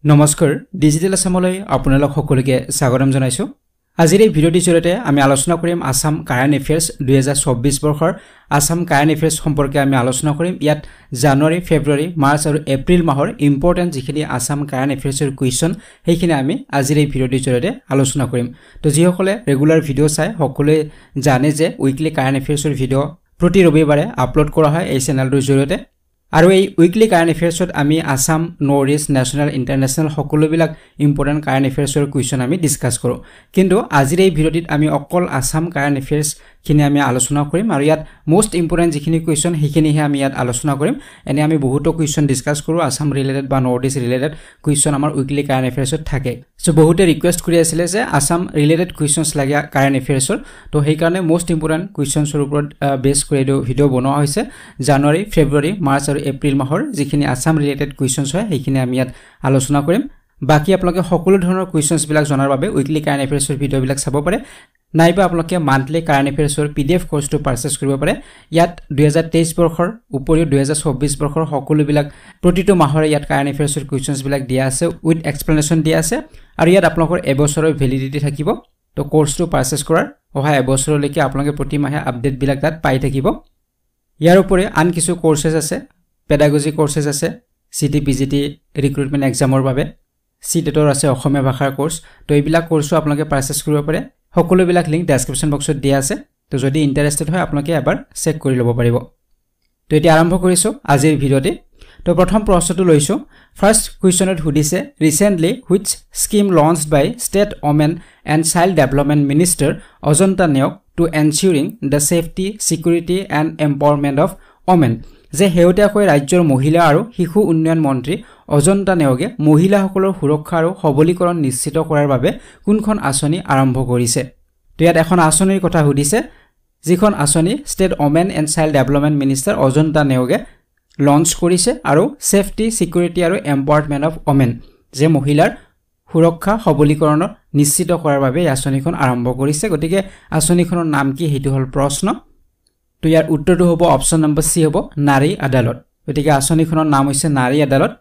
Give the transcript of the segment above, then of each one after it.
নমস্কাৰ ডিজিটেল আসামলৈ আপোনালোক সকলোকে স্বাগতম জনাইছো আজিৰ এই ভিডিঅ'টি জৰিয়তে আমি আলোচনা কৰিম আসাম কাৰেণ্ট এফেয়াৰ্স 2024 বৰ্ষৰ আসাম কাৰেণ্ট এফেয়াৰ্স সম্পৰ্কে আমি আলোচনা কৰিম ইয়াত জানুৱাৰী ফেব্ৰুৱাৰী মাৰ্চ আৰু এপ্ৰিল মাহৰ ইম্পৰ্টেন্ট যিখিনি আসাম কাৰেণ্ট এফেয়াৰ্সৰ কুৱেশ্যন সেইখিনি আমি আজিৰ এই ভিডিঅ'টি জৰিয়তে আলোচনা কৰিম তো যিসকলে ৰেগুলাৰ ভিডিঅ' চাই সকলোৱে জানে যে উইকলি কাৰেণ্ট এফেয়াৰ্সৰ ভিডিঅ' প্ৰতি ৰবিবাৰে আপলোড কৰা হয় এই চেনেলটোৰ জৰিয়তে আৰু এই উইকলি কাৰেণ্ট এফেয়াৰ্সত আমি Assam north east national international সকলোবিলাক ইম্পৰ্টেন্ট কাৰেণ্ট এফেয়াৰ্সৰ কুৱেশ্যন আমি ডিসকাস কৰোঁ কিন্তু আজিৰ এই ভিডিঅ'টিত আমি অকল আসাম কাৰেণ্ট এফেয়াৰ্স খিনি আমি আলোচনা কৰিম আৰু ইয়াত মোস্ট ইম্পৰ্টেন্ট যিখিনি কুৱেশ্যন সেইখিনিহে আমি ইয়াত আলোচনা কৰিম এনে আমি বহুতো কুৱেশ্যন ডিসকাস কৰোঁ আসাম ৰিলেটেড বা নৰ্থ ইষ্ট ৰিলেটেড কুৱেশ্যন আমাৰ উইকলি কাৰেণ্ট এফেয়াৰ্সত থাকে সো বহুতে ৰিকুৱেষ্ট কৰি আছিলে যে আসাম ৰিলেটেড কুৱেশ্যনছ লাগে কাৰেণ্ট এফেয়াৰ্সৰ তো সেই কাৰণে মোস্ট ইম্পৰ্টেন্ট কুৱেশ্যনছৰ ওপৰত বেস কৰি ভিডিঅ' বনোৱা হৈছে জানুৱাৰী ফেব্ৰুৱাৰী মাৰ্চ আৰু এপ্ৰিল মাহৰ যিখিনি আসাম ৰিলেটেড কুৱেশ্যনছ হয় সেইখিনি আমি ইয়াত আলোচনা কৰিম বাকি আপোনালোকে সকলো ধৰণৰ কুৱেশ্যনছ বিলাক জনাৰ বাবে উইকলি কাৰেণ্ট এফেয়াৰ্সৰ ভিডিঅ' বিলাক চাব পাৰে নাইবা আপোনালোকে মান্থলি কাৰেণ্ট এফেয়াৰ্সৰ পিডিএফ কোৰ্সটো পাৰচেজ কৰিব পাৰে ইয়াত 2023 বৰ্ষৰ উপৰিও 2024 বৰ্ষৰ সকলোবিলাক প্ৰতিটো মাহৰ ইয়াত কাৰেণ্ট এফেয়াৰ্সৰ কুৱেশ্যনছ বিলাক দিয়া আছে উইথ এক্সপ্লেনেশ্যন দিয়া আছে আৰু ইয়াত আপোনালোকৰ এবছৰৰ ভ্যালিডিটি থাকিব তো কোৰ্সটো পাৰচেজ কৰাৰ অহা এবছৰলৈকে আপোনালোকে প্ৰতি মাহে আপডেট বিলাক তাত পাই থাকিব ইয়াৰ উপৰি আন কিছু কোৰ্সেছ আছে পেডাগজি কোৰ্সেছ আছে সিটিপিজিটি ৰিক্ৰুটমেন্ট এক্সামৰ বাবে সিটেটৰ আছে অসমীয়া ভাষাৰ কোৰ্স তো এইবিলাক কোৰ্সও আপোনালোকে পাৰচেজ কৰিব পাৰে সকলোবিলাক লিংক ডেসক্ৰিপচন বক্সত দিয়া আছে তো যদি ইন্টাৰেষ্টেড হয় আপোনালোকে এবাৰ চেক কৰি ল'ব পাৰিব তো এতিয়া আৰম্ভ কৰিছো আজিৰ ভিডিঅ'টি তো প্ৰথম প্ৰশ্নটো লৈছো ফাৰ্স্ট কুৱেশ্যনত সুধিছে recently which scheme launched by state women and child development minister Ajanta Neog to ensuring the safety security and empowerment of women যে হেউতীয়াকৈ ৰাজ্যৰ মহিলা আৰু শিশু উন্নয়ন মন্ত্ৰী অজন্তা নেওগে মহিলাসকলৰ সুৰক্ষা আৰু সবলীকৰণ নিশ্চিত কৰাৰ বাবে কোনখন আঁচনি আৰম্ভ কৰিছে তো ইয়াত এখন আঁচনিৰ কথা সুধিছে যিখন আঁচনি state women and child development minister Ajanta নেওগে লঞ্চ কৰিছে আৰু সেফটি সিকিউৰিটি আৰু এম্পাৱাৰমেন্ট অফ ওমেন যে মহিলাৰ সুৰক্ষা সবলীকৰণ নিশ্চিত কৰাৰ বাবে এই আঁচনিখন আৰম্ভ কৰিছে গতিকে আঁচনিখনৰ নাম কি হেতু হল প্ৰশ্ন তো ইয়াৰ উত্তৰটো হ'ব অপচন নম্বৰ সি হ'ব নাৰী আদালত গতিকে আঁচনিখনৰ নাম হৈছে নাৰী আদালত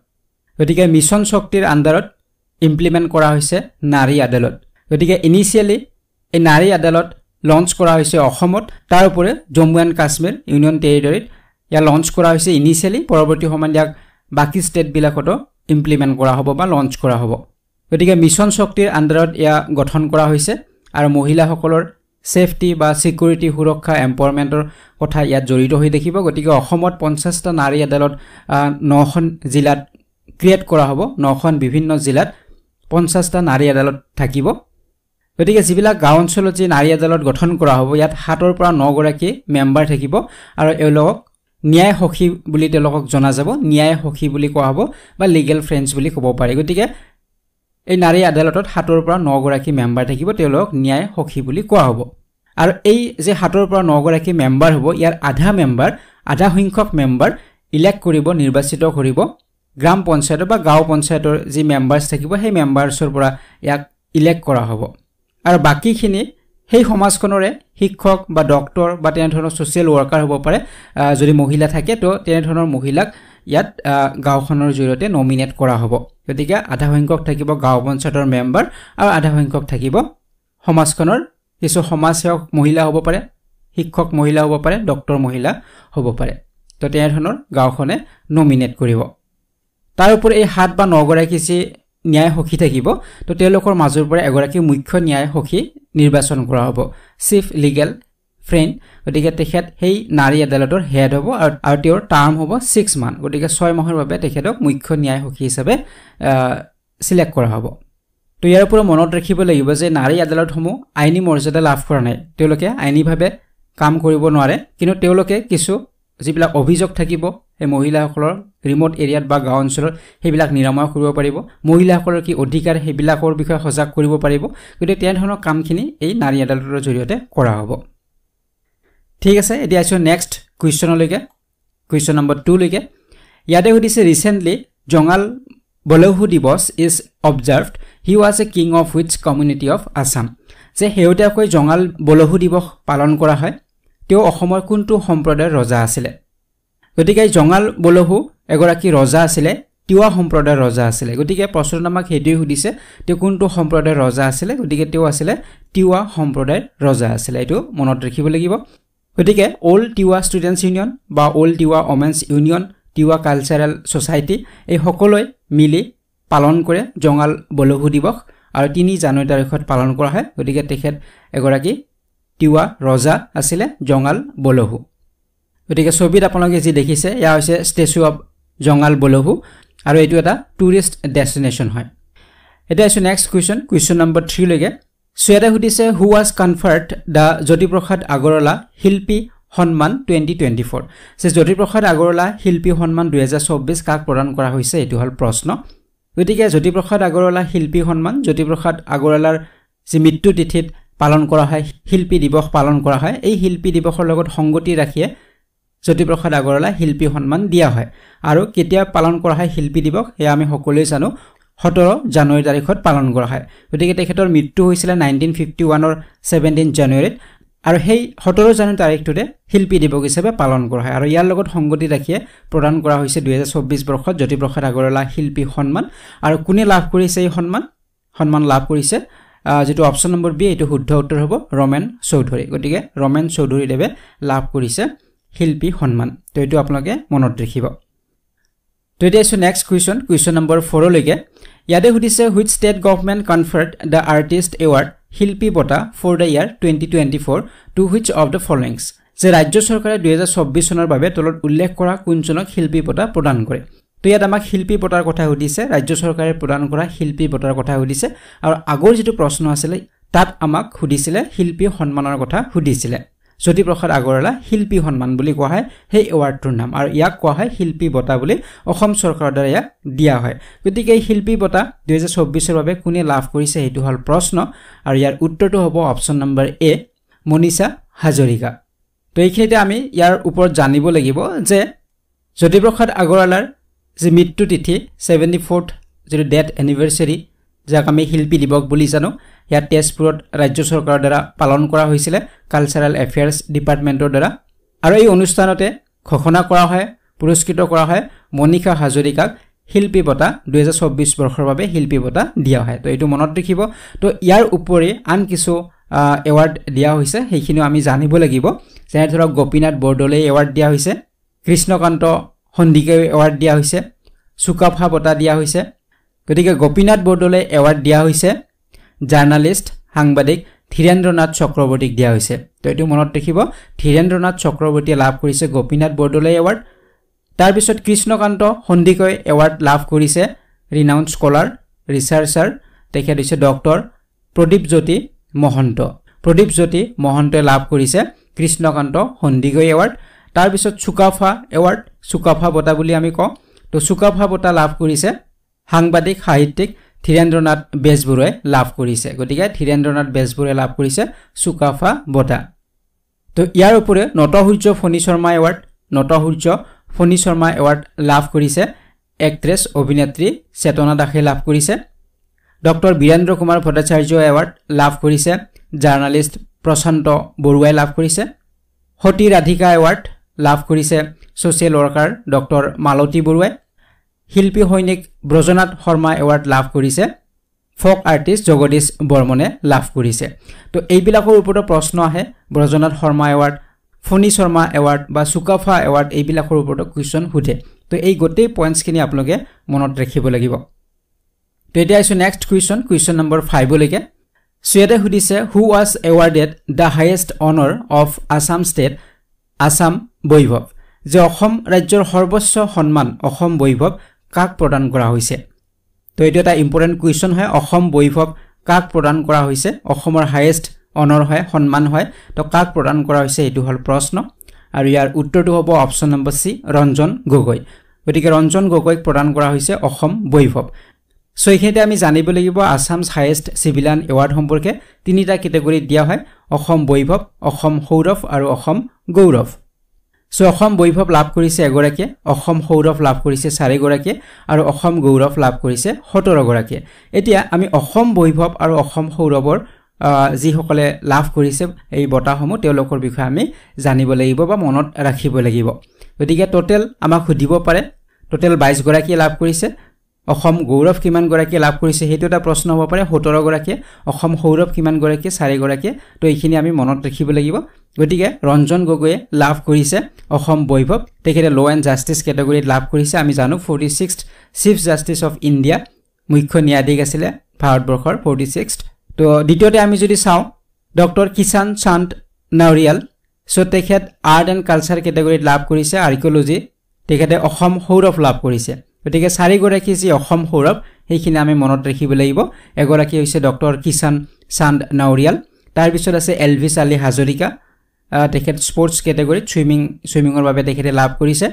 গতিকে মিছন শক্তিৰ আন্ডাৰত ইমপ্লিমেন্ট কৰা হৈছে নাৰী আদালত গতিকে ইনিশিয়ালি এই নাৰী আদালত লঞ্চ কৰা হৈছে অসমত তাৰ উপৰে জম্মু এণ্ড কাশ্মীৰ ইউনিয়ন টেৰিটৰীত ইয়া লঞ্চ কৰা হৈছে ইনিশিয়ালি পৰৱৰ্তী সময়ত ইয়াক বাকি ষ্টেট বিলাকতো ইমপ্লিমেন্ট কৰা হ'ব বা লঞ্চ কৰা হ'ব গতিকে মিছন শক্তিৰ আন্ডাৰত ইয়া গঠন কৰা হৈছে আৰু মহিলাসকলৰ সেফটি বা সিকিউৰিটি সুৰক্ষা এম্পাৱাৰমেন্টৰ কথা ইয়াত জড়িত হৈ দেখিব গতিকে অসমত 50টা নাৰী আদালত 9খন জিলাত ক্ৰিয়েট কৰা হ'ব 9খন বিভিন্ন জিলাত 50টা নাৰী আদালত থাকিব গতিকে যিবিলাক গাঁও অঞ্চলত যে নাৰী আদালত গঠন কৰা হ'ব ইয়াত 7ৰ পৰা 9 গৰাকী মেম্বাৰ থাকিব আৰু এওঁলোকক ন্যায় সখী বুলি তেওঁলোকক জনা যাব ন্যায় সখী বুলি কোৱা হ'ব বা লিগেল ফ্ৰেণ্ডছ বুলি ক'ব পাৰি গতিকে এই নাৰী আদালতত 7ৰ পৰা 9 গৰাকী মেম্বাৰ থাকিব তেওঁলোকক ন্যায় সখী বুলি কোৱা হ'ব আৰু এই যে 7ৰ পৰা 9 গৰাকী মেম্বাৰ হ'ব ইয়াৰ আধা সংখ্যক মেম্বাৰ ইলেক্ট কৰিব নিৰ্বাচিত কৰিব গ্ৰাম পঞ্চায়ত বা গাঁও পঞ্চায়তৰ যি মেম্বাৰছ থাকিব সেই মেম্বাৰছৰ পৰা ইয়াক ইলেক্ট কৰা হ'ব আৰু বাকিখিনি সেই সমাজখনৰে শিক্ষক বা ডক্টৰ বা তেনে ধৰণৰ সোশ্যাল ওয়াৰ্কাৰ হ'ব পাৰে যদি মহিলা থাকে তো তেনে ধৰণৰ মহিলাক ইয়াত গাঁওখনৰ জৰিয়তে নমিনেট কৰা হ'ব গতিকে আধা সংখ্যক থাকিব গাঁও পঞ্চায়তৰ মেম্বাৰ আৰু আধা সংখ্যক থাকিব সমাজখনৰ কিছু সমাজসেৱক মহিলা হ'ব পাৰে শিক্ষক মহিলা হ'ব পাৰে ডক্টৰ মহিলা হ'ব পাৰে তো তেনে ধৰণৰ গাঁওখনে নমিনেট কৰিব তাৰ উপৰি এই 7 বা 9 গৰাকী যে ন্যায় সখী থাকিব তো তেওঁলোকৰ মাজৰ পৰা এগৰাকী মুখ্য ন্যায় সখী নিৰ্বাচন কৰা হ'ব চিফ লিগেল ফ্ৰেণ্ড গতিকে তেখেত সেই নাৰী আদালতৰ হেড হ'ব আৰু তেওঁৰ টাৰ্ম হ'ব 6 মাহ গতিকে 6 মাহৰ বাবে তেখেতক মুখ্য ন্যায় সখী হিচাপে সিলেক্ট কৰা হ'ব তো ইয়াৰ পৰা মনত ৰাখিব লাগিব যে নাৰী আদালতসমূহ আইনী মৰ্যাদা লাভ কৰা নাই তেওঁলোকে আইনীভাৱে কাম কৰিব নোৱাৰে কিন্তু তেওঁলোকে কিছু যিবিলাক অভিযোগ থাকিব এই মহিলাসকলৰ ৰিমোট এৰিয়াত বা গাঁও অঞ্চলত সেইবিলাক নিৰাময় কৰিব পাৰিব মহিলাসকলৰ কি অধিকাৰ সেইবিলাকৰ বিষয়ে সজাগ কৰিব পাৰিব গতিকে তেনে ধৰণৰ কামখিনি এই নাৰী আদালতৰ জৰিয়তে কৰা হ'ব ঠিক আছে এতিয়া আছো নেক্সট কুৱেশ্যনলৈকে কুৱেশ্যন নম্বৰ 2 লৈকে ইয়াতে সুধিছে ৰিসেন্টলি জঙাল বলহু দিৱস is observed he was a king of which community of Assam যে হেউতীয়াকৈ জঙাল বলহু দিৱস পালন কৰা হয় তেওঁ অসমৰ কোনটো সম্প্ৰদায়ৰ ৰজা আছিল গতিকে জঙাল বলহু এগৰাকী ৰজা আছিল তিৱা সম্প্ৰদায়ৰ ৰজা আছিলে গতিকে প্ৰশ্নটো আমাক হেতুই সুধিছে তে কোনটো সম্প্ৰদায়ৰ ৰজা আছিলে গতিকে তেও আছিলে তিৱা সম্প্ৰদায়ৰ ৰজা আছিলে এটো মনত ৰাখিব লাগিব গতিকে অল তিৱা ষ্টুডেন্টস ইউনিয়ন বা all Tiwa women's union Tiwa cultural society এই সকলোই মিলি পালন কৰে জঙাল বলহু দিৱস আৰু 3 জানুৱাৰী তাৰিখত পালন কৰা হয় গতিকে তেখেত এগৰাকী তিৱা ৰজা আছিলে জঙাল বলহু গতিকে ছবিত আপোনালোকে যি দেখিছে ইয়া হৈছে ষ্টেচু অফ জঙাল বলহু আৰু এটো এটা টুৰিষ্ট ডেষ্টিনেশন হয় এটা আছে নেক্সট কোৱেশ্চন নম্বৰ 3 লৈকে সুয়াদা সুধিছে হু ওয়াজ কনফাৰ্ড দা জ্যোতিপ্ৰসাদ আগৰৱালা শিল্পী সন্মান 2024 সে জ্যোতিপ্ৰসাদ আগৰৱালা শিল্পী সন্মান 2024 কাক প্ৰদান কৰা হৈছে এটো হল প্ৰশ্ন গতিকে জ্যোতিপ্ৰসাদ আগৰৱালা শিল্পী সন্মান জ্যোতিপ্ৰসাদ আগৰৱালাৰ যে মৃত্যু তিথিত পালন কৰা হয় শিল্পী দিৱস পালন কৰা হয় এই শিল্পী দিৱসৰ লগত সংগতি ৰাখিয়ে জ্যোতিপ্ৰসাদ আগৰৱালা শিল্পী সন্মান দিয়া হয় আৰু কেতিয়া পালন কৰা হয় শিল্পী দিৱস এ আমি সকলোৱে জানো 17 জানুৱাৰী তাৰিখত পালন কৰা হয় গতিকে তেখেতৰ মৃত্যু হৈছিল 1951 ৰ 17 জানুৱাৰীত আৰু সেই 17 জানুৱাৰী তাৰিখটোতে শিল্পী দিৱস হিচাপে পালন কৰা হয় আৰু ইয়াৰ লগত সংগতি ৰাখিয়ে প্ৰদান কৰা হৈছে 2024 বৰ্ষত জ্যোতিপ্ৰসাদ আগৰৱালা শিল্পী সন্মান আৰু কোনে লাভ কৰিছে এই সন্মান লাভ কৰিছে যেটো অপচন নম্বৰ বি এটো শুদ্ধ উত্তৰ হ'ব ৰমেন চৌধুৰী গতিকে ৰমেন চৌধুৰী দেৱে লাভ কৰিছে শিল্পী সন্মান তো এটো আপোনালোকে মনত ৰাখিব তো এটা আছে নেক্সট কোৱেশ্চন নম্বৰ 4 লৈকে ইয়াতে সুধিছে which state government conferred the artist award শিল্পী বঁটা for the year 2024 to which of the followings যে ৰাজ্য চৰকাৰে 2024 চনৰ বাবে তলত উল্লেখ কৰা কোনজনক শিল্পী বঁটা প্ৰদান কৰে তো ইয়াত আমাক শিল্পী বঁটাৰ কথা সুধিছে ৰাজ্য চৰকাৰে প্ৰদান কৰা শিল্পী বঁটাৰ কথা সুধিছে আৰু আগৰ যেটো প্ৰশ্ন আছিল তাত আমাক সুধিছিলে শিল্পী সন্মানৰ কথা সুধিছিলে জ্যোতিপ্ৰসাদ আগৰৱালা শিল্পী সন্মান বুলি কোৱা হয় সেই এৱাৰ্ডটোৰ নাম আৰু ইয়াক কোৱা হয় শিল্পী বঁটা বুলি অসম চৰকাৰৰ দ্বাৰা ইয়াক দিয়া হয় গতিকে এই শিল্পী বঁটা 2024 ৰ বাবে কোনে লাভ কৰিছে হেতু হল প্ৰশ্ন আৰু ইয়াৰ উত্তৰটো হ'ব অপচন নম্বৰ এ মনিষা হাজৰিকা তো এইখিনিতে আমি ইয়াৰ ওপৰত জানিব লাগিব যে জ্যোতিপ্ৰসাদ আগৰৱালাৰ যে মৃত্যু তিথি 74th যেটো ডেথ এনিভাৰ্সাৰী যাক আমি শিল্পী দিৱস বুলি জানো ইয়াত তেজপুৰত ৰাজ্য চৰকাৰৰ দ্বাৰা পালন কৰা হৈছিল কালচাৰেল এফেয়াৰ্স ডিপাৰ্টমেন্টৰ দ্বাৰা আৰু এই অনুষ্ঠানতে ঘোষণা কৰা হয় পুৰস্কৃত কৰা হয় মনিষা হাজৰিকাক শিল্পী বঁটা 2024 বৰ্ষৰ বাবে শিল্পী বঁটা দিয়া হয় তো এটো মনত ৰাখিব তো ইয়াৰ উপৰি আন কিছু এৱাৰ্ড দিয়া হৈছে সেইখিনিও আমি জানিব লাগিব যেনে ধৰক গোপীনাথ বৰদলৈ এৱাৰ্ড দিয়া হৈছে কৃষ্ণকান্ত সন্দিকৈ এৱাৰ্ড দিয়া হৈছে সুকাফা বঁটা দিয়া হৈছে গতিকে গোপীনাথ বৰদলৈ এৱাৰ্ড দিয়া হৈছে জাৰ্নালিষ্ট সাংবাদিক ধীৰেন্দ্ৰনাথ চক্ৰৱৰ্তীক দিয়া হৈছে তো এটো মনত ৰাখিব ধীৰেন্দ্ৰনাথ চক্ৰৱৰ্তীয়ে লাভ কৰিছে গোপীনাথ বৰদলৈ এৱাৰ্ড তাৰ পিছত কৃষ্ণকান্ত সন্দিকৈ এৱাৰ্ড লাভ কৰিছে ৰিনাউন্ড স্কলাৰ ৰিচাৰ্চাৰ তেখেত হৈছে ডক্টৰ প্ৰদীপ জ্যোতি মহন্তই লাভ কৰিছে কৃষ্ণকান্ত সন্দিকৈ এৱাৰ্ড তাৰ পিছত সুকাফা এৱাৰ্ড সুকাফা বঁটা বুলি আমি কওঁ তো সুকাফা বঁটা লাভ কৰিছে সাংবাদিক সাহিত্যিক ধীৰেন্দ্ৰনাথ বেজবৰুৱাই লাভ কৰিছে গতিকে ধীৰেন্দ্ৰনাথ বেজবৰুৱাই লাভ কৰিছে সুকাফা বঁটা তো ইয়াৰ উপৰে নটসূৰ্য ফণী শৰ্মা এৱাৰ্ড লাভ কৰিছে এক্ট্ৰেছ অভিনেত্ৰী চেতনা দাসে লাভ কৰিছে ডক্টৰ বীৰেন্দ্ৰ কুমাৰ ভট্টাচাৰ্য এৱাৰ্ড লাভ কৰিছে জাৰ্নালিষ্ট প্ৰশান্ত বৰুৱাই লাভ কৰিছে সতী ৰাধিকা এৱাৰ্ড লাভ কৰিছে সোশ্যাল ওয়াৰ্কাৰ ডক্টৰ মালতী বৰুৱাই শিল্পী সৈনিক ব্ৰজনাথ শৰ্মা এৱাৰ্ড লাভ কৰিছে ফক আৰ্টিষ্ট জগদীশ বৰ্মনে লাভ কৰিছে তো এইবিলাকৰ ওপৰত প্ৰশ্ন আহে ব্ৰজনাথ শৰ্মা এৱাৰ্ড ফণী শৰ্মা এৱাৰ্ড বা সুকাফা এৱাৰ্ড এইবিলাকৰ ওপৰত কোৱেশ্চন সুধে তো এই গোটেই পইণ্টছখিনি আপোনালোকে মনত ৰাখিব লাগিব তো এতিয়া আছে নেক্সট কোৱেশ্চন নম্বৰ 5 লৈকে সুয়াদে সুধিছে হু ওয়াজ এৱাৰ্ডেড দা হাইয়েষ্ট অনাৰ অফ আসাম ষ্টেট আসাম বৈভৱ যে অসম ৰাজ্যৰ সৰ্বোচ্চ সন্মান অসম বৈভৱ কাক প্ৰদান কৰা হৈছে তো এটো এটা ইম্পৰ্টেন্ট কোৱেশ্চন হয় অসম বৈভৱ কাক প্ৰদান কৰা হৈছে অসমৰ হাইয়েষ্ট অনাৰ হয় সন্মান হয় তো কাক প্ৰদান কৰা হৈছে এটো হল প্ৰশ্ন আৰু ইয়াৰ উত্তৰটো হ'ব অপচন নম্বৰ সি ৰঞ্জন গগৈ গতিকে ৰঞ্জন গগৈক প্ৰদান কৰা হৈছে অসম বৈভৱ সো এইখিনিতে আমি জানিব লাগিব আসামছ হাইয়েষ্ট সিভিলিয়ান এৱাৰ্ড সম্পৰ্কে তিনিটা ক্যাটাগৰী দিয়া হয় অসম বৈভৱ অসম সৌৰভ আৰু অসম গৌৰৱ সো অসম বৈভৱ লাভ কৰিছে এগৰাকী অসম সৌৰভ লাভ কৰিছে 4 গৰাকী আৰু অসম গৌৰৱ লাভ কৰিছে 17 গৰাকী এতিয়া আমি অসম বৈভৱ আৰু অসম সৌৰভৰ যি সকলে লাভ কৰিছে এই বঁটাসমূহ তেওঁলোকৰ বিষয়ে আমি জানিব লাগিব বা মনত ৰাখিব লাগিব গতিকে টোটাল আমাক সুধিব পাৰে টোটেল 22 গৰাকী লাভ কৰিছে অসম গৌৰৱ কিমান গৰাকী লাভ কৰিছে হেতু এটা প্ৰশ্ন হ'ব পাৰে 17 গৰাকী অসম সৌৰভ কিমান গৰাকী 4 গৰাকী তো এইখিনি আমি মনত ৰাখিব লাগিব গতিকে ৰঞ্জন গগৈয়ে লাভ কৰিছে অসম বৈভৱ তেখেতে ল এণ্ড জাস্টিস ক্যাটাগৰীত লাভ কৰিছে আমি জানো 46th chief justice of India মুখ্য ন্যায়াধীশ আছিল ভাৰতবৰ্ষৰ 46th তো দ্বিতীয়তে আমি যদি চাওঁ ডক্টৰ কিষাণ চান্দ নাওৰিয়াল সো তেখেত আৰ্ট এণ্ড কালচাৰ ক্যাটাগৰীত লাভ কৰিছে আৰ্কিঅলজি তেখেতে অসম সৌৰভ লাভ কৰিছে গতিকে 4 গৰাকী যি অসম সৌৰভ সেইখিনি আমি মনত ৰাখিব লাগিব এগৰাকী হৈছে ডক্টৰ কিষাণ চান্দ নাওৰিয়াল তাৰ পিছত আছে এলভিছ আলী হাজৰিকা তেখেত স্পৰ্টছ ক্যাটাগৰীত সুইমিঙৰ বাবে তেখেতে লাভ কৰিছে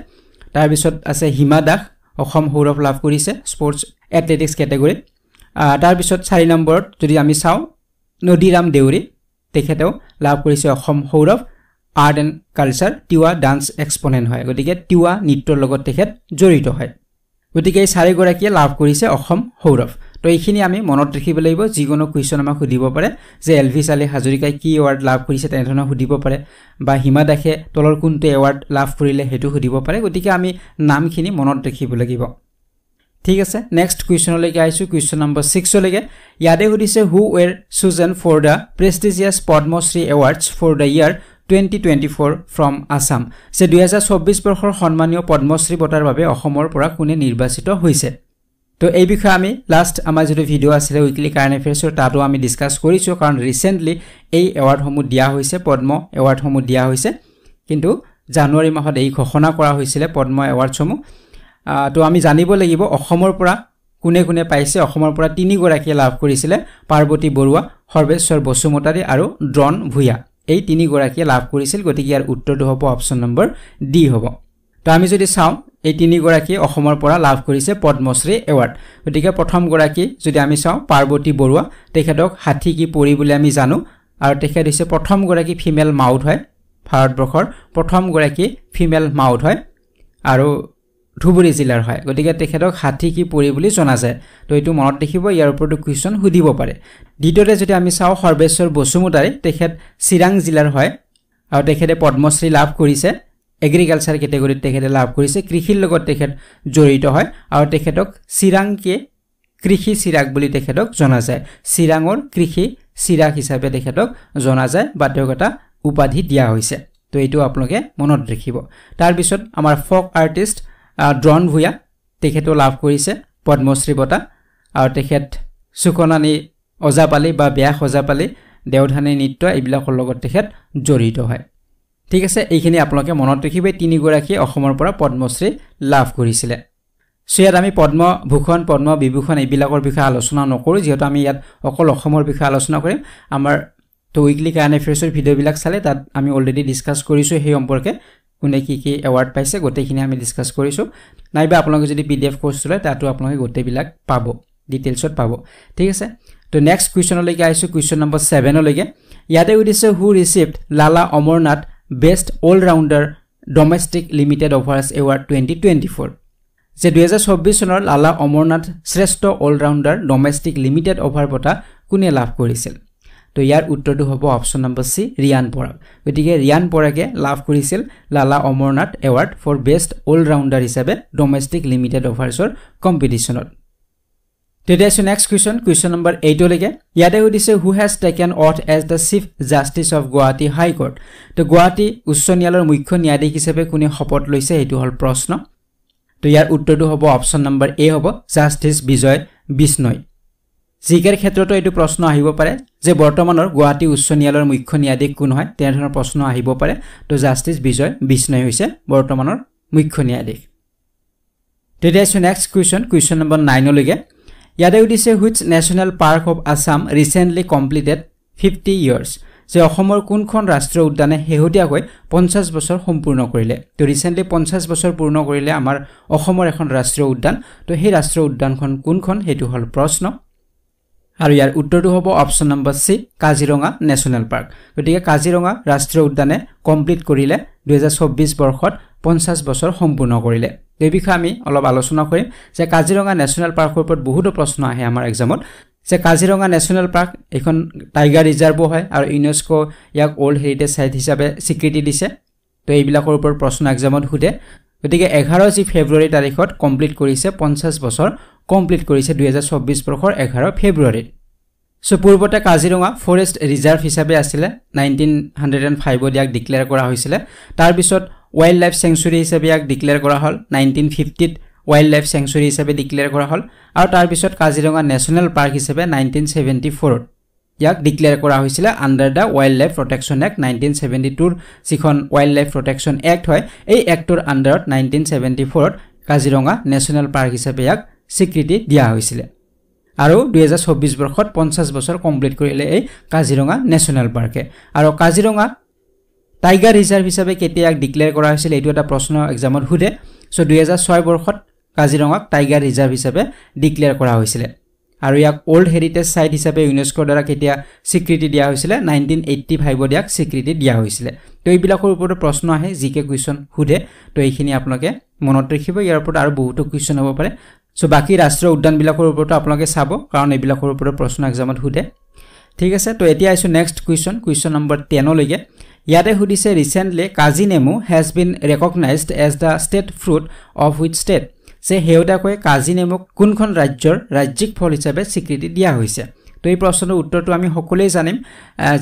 তাৰ পিছত আছে হিমা দাস অসম সৌৰভ লাভ কৰিছে স্পৰ্টছ এথলেটিক্স ক্যাটাগৰীত তাৰ পিছত 4 নম্বৰত যদি আমি চাওঁ নদীৰাম দেউৰী তেখেতেও লাভ কৰিছে Assam Saurabh art and culture Tiwa dance exponent হয় গতিকে টিৱা নৃত্যৰ লগত তেখেত জড়িত হয় গতিকে 4 গৰাকীয়ে লাভ কৰিছে অসম সৌৰভ তো এইখিনি আমি মনত ৰাখিব লাগিব যিকোনো কোৱেশ্চন আমাক সুধিব পাৰে যে এলভিছ আলী হাজৰিকাই কি এৱাৰ্ড লাভ কৰিছে তেনেধৰণৰ সুধিব পাৰে বা হিমা দাসে তলৰ কোনটো এৱাৰ্ড লাভ কৰিলে হেতু সুধিব পাৰে গতিকে আমি নামখিনি মনত ৰাখিব লাগিব ঠিক আছে নেক্সট কোৱেশ্চনলৈকে আইছো কোৱেশ্চন নম্বৰ 6 লৈকে ইয়াতে সুধিছে who were chosen for the prestigious Padmashri awards for the year 2024 from Assam সে 2024 বৰ্ষৰ সন্মানীয় পদ্মশ্ৰী বঁটাৰ বাবে অসমৰ পৰা কোনে নিৰ্বাচিত হৈছে তো এই বিষয়ে আমি লাষ্ট আমাৰ যেটো ভিডিও আছিল উইকলি কাৰেন্ট এফেয়াৰ্ছৰ তাতো আমি ডিসকাস কৰিছো কাৰণ ৰিসেন্টলি এই এৱাৰ্ডসমূহ দিয়া হৈছে পদ্ম এৱাৰ্ডসমূহ দিয়া হৈছে কিন্তু জানুৱাৰী মাহত এই ঘোষণা কৰা হৈছিল পদ্ম এৱাৰ্ডসমূহ তো আমি জানিব লাগিব অসমৰ পৰা কোনে কোনে পাইছে অসমৰ পৰা 3 গৰাকী লাভ কৰিছিল পাৰ্বতী বৰুৱা সৰ্বেশ্বৰ বসুমতাৰী আৰু ড্ৰন ভুয়া এই 3 গৰাকী লাভ কৰিছিল গতিকে ইয়াৰ উত্তৰটো হ'ব অপচন নম্বৰ ডি হ'ব তো আমি যদি চাওঁ এই 3 গৰাকী অসমৰ পৰা লাভ কৰিছে পদ্মশ্ৰী এৱাৰ্ড গতিকে প্ৰথম গৰাকী যদি আমি চাওঁ পাৰ্বতী বৰুৱা তেখেতক হাতী কি পৰি বুলি আমি জানো আৰু তেখেত হৈছে প্ৰথম গৰাকী ফিমেল মাউথ হয় ভাৰতবৰ্ষৰ প্ৰথম গৰাকী ফিমেল মাউথ হয় আৰু ধুবুৰী জিলাৰ হয় গতিকে তেখেতক হাতী কি পৰি বুলি জনা যায় তো এটো মনত ৰাখিব ইয়াৰ ওপৰতো কোৱেশ্চন সুধিব পাৰে দ্বিতীয়তে যদি আমি চাওঁ সৰ্বেশ্বৰ বসুমতাৰী তেখেত চিৰাং জিলাৰ হয় আৰু তেখেতে পদ্মশ্ৰী লাভ কৰিছে এগ্ৰিকালচাৰ ক্যাটাগৰীত তেখেতে লাভ কৰিছে কৃষিৰ লগত তেখেত জড়িত হয় আৰু তেখেতক চিৰাংকে কৃষি চিৰাগ বুলি তেখেতক জনা যায় চিৰাঙৰ কৃষি চিৰাগ হিচাপে তেখেতক জনা যায় বা তেওঁক এটা উপাধি দিয়া হৈছে তো এটো আপোনালোকে মনত ৰাখিব তাৰ পিছত আমাৰ ফক আৰ্টিষ্ট ড্ৰন ভুয়া তেখেতো লাভ কৰিছে পদ্মশ্ৰী বঁটা আৰু তেখেত সুকনানী অজাপালি বা ব্যাস অজাপালি দেওধানী নৃত্য এইবিলাকৰ লগত তেখেত জড়িত হয় ঠিক আছে এইখিনি আপোনালোকে মনত ৰাখিব 3 গৰাকী অসমৰ পৰা পদ্মশ্ৰী লাভ কৰিছিল সয়াত আমি পদ্ম ভূষণ পদ্ম বিভূষণ এইবিলাকৰ বিষয়ে আলোচনা নকৰো যেহেতু আমি ইয়াত অকল অসমৰ বিষয়ে আলোচনা কৰিম আমাৰ তো উইকলি কাৰেন্ট এফেয়াৰ্ছৰ ভিডিওবিলাক চালে তাত আমি অলৰেডি ডিসকাস কৰিছো সেই সম্পৰ্কে কোনে কি এৱাৰ্ড পাইছে গোটেইখিনি আমি ডিসকাস কৰিছো নাইবা আপোনালোকে যদি পিডিএফ কোৰ্স লয় তাতো আপোনালোকে গোটেইবিলাক পাব ডিটেইলছত পাব ঠিক আছে তো নেক্সট কোৱেশ্চনলৈকে আইছো কোৱেশ্চন নম্বৰ 7 লৈকে ইয়াতে উদিছে who received Lala Amarnath best all rounder domestic limited overs award 2024 যে 2024 চনৰ লালা অমৰনাথ শ্ৰেষ্ঠ all rounder domestic limited over বঁটা কোনে লাভ কৰিছিল তো ইয়াৰ উত্তৰটো হ'ব option number C Riyan Parag গতিকে ৰিয়ান পৰাগে লাভ কৰিছিল Lala Amarnath award for best all rounder হিচাপে ডমেষ্টিক লিমিটেড অফাৰ্সৰ কম্পিটিশনত তেতিয়াছে নেক্সট কোৱেশ্চন নম্বৰ 8 লৈকে ইয়াতে উদিছে হু হেজ টেকেন অথ as the chief justice of Guwahati high court তো গুৱাহাটী উচ্চ ন্যায়ালয়ৰ মুখ্য ন্যায়াধীশ হিচাপে কোনে শপত লৈছে এটো হল প্ৰশ্ন তো ইয়াৰ উত্তৰটো হ'ব অপচন নম্বৰ এ হ'ব জাস্টিস বিজয় বিষ্ণয় জিকেৰ ক্ষেত্ৰতো এটো প্ৰশ্ন আহিব পাৰে যে বৰ্তমানৰ গুৱাহাটী উচ্চ ন্যায়ালয়ৰ মুখ্য ন্যায়াধীশ কোন হয় তেনেধৰণৰ প্ৰশ্ন আহিব পাৰে তো জাস্টিস বিজয় বিষ্ণয় হৈছে বৰ্তমানৰ মুখ্য ন্যায়াধীশ তেতিয়াছে নেক্সট কোৱেশ্চন নম্বৰ 9 লৈকে ইয়াতে উদিছে which national park of Assam recently completed 50 years যে অসমৰ কোনখন ৰাষ্ট্ৰীয় উদ্যানে হেহতিয়াকৈ 50 বছৰ সম্পূৰ্ণ কৰিলে তো ৰিসেন্টলি 50 বছৰ পূৰ্ণ কৰিলে আমাৰ অসমৰ এখন ৰাষ্ট্ৰীয় উদ্যান তো সেই ৰাষ্ট্ৰীয় উদ্যানখন কোনখন হেতু হল প্ৰশ্ন আৰু ইয়াৰ উত্তৰটো হ'ব অপচন নম্বৰ সি কাজিৰঙা নেশনাল পাৰ্ক গতিকে কাজিৰঙা ৰাষ্ট্ৰীয় উদ্যানে কমপ্লিট কৰিলে 2024 বৰ্ষত 50 বছৰ সম্পূৰ্ণ কৰিলে এই বিষয়ে আমি অলপ আলোচনা কৰিম যে কাজিৰঙা নেশনাল পাৰ্কৰ ওপৰত বহুতো প্ৰশ্ন আহে আমাৰ এক্সামত যে কাজিৰঙা নেশনাল পাৰ্ক এখন টাইগাৰ ৰিজাৰ্ভ হয় আৰু ইউনেস্কো ইয়াক ওল্ড হেৰিটেজ সাইট হিচাপে স্বীকৃতি দিছে তো এইবিলাকৰ ওপৰত প্ৰশ্ন এক্সামত হুদে গতিকে 11 যি ফেব্ৰুৱাৰী তাৰিখত কমপ্লিট কৰিছে 50 বছৰ কমপ্লিট কৰিছে 2024 বৰ্ষৰ 11 ফেব্ৰুৱাৰীত সো পূৰ্বতে কাজিৰঙা ফৰেষ্ট ৰিজাৰ্ভ হিচাপে আছিল 1905 ইয়াক ডিক্লেয়াৰ কৰা হৈছিল তাৰ পিছত ওয়াইল্ড লাইফ সেঞ্চুৰী হিচাপে ইয়াক ডিক্লেয়াৰ কৰা হল 1950 ওয়াইল্ড লাইফ সেঞ্চুৰী হিচাপে ডিক্লেয়াৰ কৰা হল আৰু তাৰ পিছত কাজিৰঙা নেশনেল পাৰ্ক হিচাপে 1974 ইয়াক ডিক্লেয়াৰ কৰা হৈছিল আন্ডাৰ দা ওয়াইল্ড লাইফ প্ৰটেকচন এক্ট 1972 যিখন ওয়াইল্ড লাইফ প্ৰটেকচন এক্ট হয় এই এক্টৰ আন্ডাৰত 1974 কাজিৰঙা নেশনেল পাৰ্ক হিচাপে ইয়াক স্বীকৃতি দিয়া হৈছিল আৰু 2024 বৰ্ষত 50 বছৰ কমপ্লিট কৰিলে এই কাজিৰঙা নেশনেল পাৰ্কে আৰু কাজিৰঙা টাইগাৰ ৰিজাৰ্ভ হিচাপে কেতিয়া ইয়াক ডিক্লেয়াৰ কৰা হৈছিল এইটো এটা প্ৰশ্ন এক্সামত হুদে সো 2006 বৰ্ষত কাজিৰঙাক টাইগাৰ ৰিজাৰ্ভ হিচাপে ডিক্লেয়াৰ কৰা হৈছিল আৰু ইয়াক ওল্ড হেৰিটেজ সাইট হিচাপে ইউনেস্কোৰ দ্বাৰা কেতিয়া স্বীকৃতি দিয়া হৈছিল 1985 ইয়াক স্বীকৃতি দিয়া হৈছিল তো এইবিলাকৰ ওপৰত প্ৰশ্ন আহে জিকে কোৱেশ্চন হুদে তো এইখিনি আপোনালোকে মনত ৰাখিব ইয়াৰ ওপৰত আৰু বহুতো কোৱেশ্চন হ'ব পাৰে সো বাকি ৰাষ্ট্ৰীয় উদ্যান বিলাকৰ ওপৰত আপোনালোকে চাব কাৰণ এইবিলাকৰ ওপৰত প্ৰশ্ন এক্সামত হুদে ঠিক আছে তো এতিয়া আইছো নেক্সট কোৱেশ্চন নম্বৰ 10 লৈকে ইয়াতে হুদিছে recently Kaji nemu has been recognised as the state fruit of which state যে হেউটাকৈ কাজি নেমুক কোনখন ৰাজ্যৰ ৰাজ্যিক ফল হিচাপে স্বীকৃতি দিয়া হৈছে তো এই প্ৰশ্নৰ উত্তৰটো আমি সকলোৱে জানিম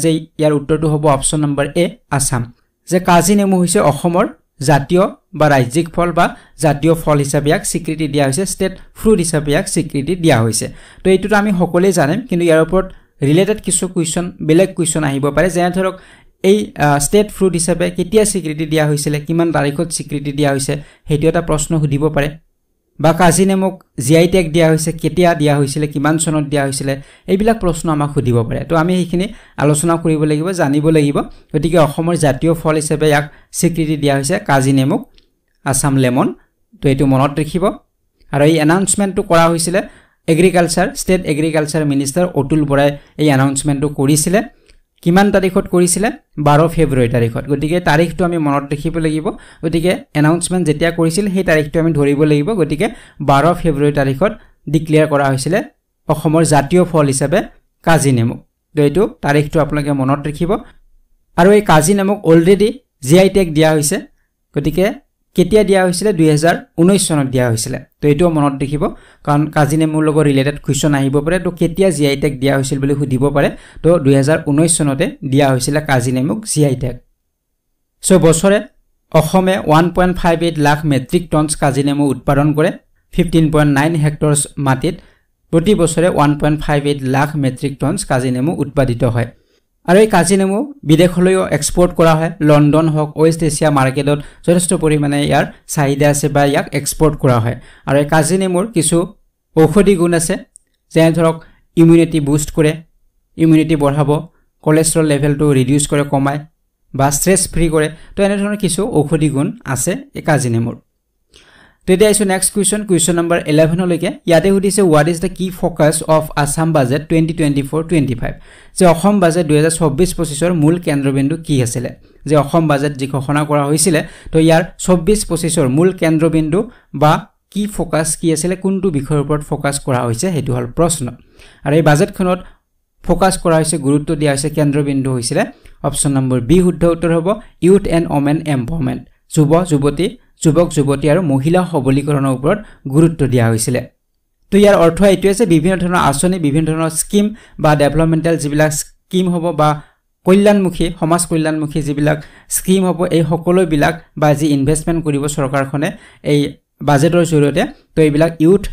যে ইয়াৰ উত্তৰটো হ'ব অপচন নম্বৰ এ আসাম যে কাজি নেমু হৈছে অসমৰ জাতীয় বা ৰাজ্যিক ফল বা জাতীয় ফল হিচাপে ইয়াক স্বীকৃতি দিয়া হৈছে ষ্টেট ফ্ৰুট হিচাপে ইয়াক স্বীকৃতি দিয়া হৈছে তো এইটো আমি সকলোৱে জানিম কিন্তু ইয়াৰ ওপৰত ৰিলেটেড কিছু কোৱেশ্চন বেলেগ কোৱেশ্চন আহিব পাৰে যেনে ধৰক এই ষ্টেট ফ্ৰুট হিচাপে কেতিয়া স্বীকৃতি দিয়া হৈছিল কিমান তাৰিখত স্বীকৃতি দিয়া হৈছে হেতু এটা প্ৰশ্ন সুধিব পাৰে বা কাজি নেমুক জিআই ট্যাগ দিয়া হৈছে কেতিয়া দিয়া হৈছিল কিমান চনত দিয়া হৈছিল এইবিলাক প্ৰশ্ন আমাক সুধিব পাৰে তো আমি এইখিনি আলোচনা কৰিব লাগিব জানিব লাগিব গতিকে অসমৰ জাতীয় ফল হিচাপে ইয়াক স্বীকৃতি দিয়া হৈছে কাজি নেমুক আসাম লেমন তো এটো মনত ৰাখিব আৰু এই এনাউন্সমেন্টটো কৰা হৈছিল agriculture state agriculture minister Atul বৰাই এই এনাউন্সমেন্টটো কৰিছিল কিমান তাৰিখত কৰিছিল 12 ফেব্ৰুৱাৰী তাৰিখত গতিকে তাৰিখটো আমি মনত ৰাখিব লাগিব গতিকে এনাউন্সমেন্ট যেতিয়া কৰিছিল সেই তাৰিখটো আমি ধৰিব লাগিব গতিকে 12 ফেব্ৰুৱাৰী তাৰিখত ডিক্লেয়াৰ কৰা হৈছিল অসমৰ জাতীয় ফল হিচাপে কাজি নেমু তো এইটো তাৰিখটো আপোনালোকে মনত ৰাখিব আৰু এই কাজি নেমুক অলৰেডি জিআই ট্যাগ দিয়া হৈছে গতিকে কেতিয়া দিয়া হৈছিল 2019 চনত দিয়া হৈছিল তো এইটো মনত ৰাখিব কাৰণ কাজি নেমুৰ লগত ৰিলেটেড কোৱেশ্চন আহিব পাৰে তো কেতিয়া জিআই ট্যাগ দিয়া হৈছিল বুলি সুধিব পাৰে তো 2019 চনতে দিয়া হৈছিল কাজি নেমুক জিআই ট্যাগ সো বছৰে অসমে 1.58 লাখ মেট্ৰিক টনছ কাজি নেমু উৎপাদন কৰে 15.9 হেক্টৰছ মাটিত প্ৰতি বছৰে 1.58 লাখ মেট্ৰিক টনছ কাজি নেমু উৎপাদিত হয় আৰু এই কাজি নেমু বিদেশলৈও এক্সপোৰ্ট কৰা হয় লণ্ডন হক ওয়েস্ট এছিয়া মাৰ্কেটত যথেষ্ট পৰিমাণে ইয়াৰ চাহিদা আছে বা ইয়াক এক্সপোৰ্ট কৰা হয় আৰু এই কাজি নেমুৰ কিছু ঔষধি গুণ আছে যেনে ধৰক ইমিউনিটি বুষ্ট কৰে ইমিউনিটি বঢ়াব কোলেষ্ট্ৰল লেভেলটো ৰিডিউস কৰে কমায় বা স্ট্ৰেছ ফ্ৰী কৰে তো এনে ধৰণৰ কিছু ঔষধি গুণ আছে এই কাজি নেমুৰ তো এতিয়া আইছো নেক্সট কোৱেশ্চন নম্বৰ 11 লৈকে ইয়াতে সুধিছে হোৱাট ইজ দ্য কি ফোকাস অফ আসাম বাজেট 2024-25 যে অসম বাজেট 2024-25 মূল কেন্দ্ৰবিন্দু কি আছিল যে অসম বাজেট যি ঘোষণা কৰা হৈছিল তো ইয়াৰ 24-25 মূল কেন্দ্ৰবিন্দু বা কি ফোকাস কি আছিল কোনটো বিষয়ৰ ওপৰত ফোকাস কৰা হৈছে হেতু হল প্ৰশ্ন আৰু এই বাজেটখনত ফোকাস কৰা হৈছে গুৰুত্ব দিয়া হৈছে কেন্দ্ৰবিন্দু হৈছিল অপচন নম্বৰ বি শুদ্ধ উত্তৰ হ'ব ইউথ এণ্ড ওমেন এম্পাৱাৰমেণ্ট যুৱক যুৱতী আৰু মহিলা সবলীকৰণৰ ওপৰত গুৰুত্ব দিয়া হৈছিল তো ইয়াৰ অৰ্থ এইটো আছে বিভিন্ন ধৰণৰ আঁচনি বিভিন্ন ধৰণৰ স্কিম বা ডেভেলপমেন্টাল যিবিলাক স্কিম হ'ব বা কল্যাণমুখী সমাজ কল্যাণমুখী যিবিলাক স্কিম হ'ব এই সকলো বিলাক বা যি ইনভেষ্টমেন্ট কৰিব চৰকাৰখনে এই বাজেটৰ জৰিয়তে তো এইবিলাক ইউথ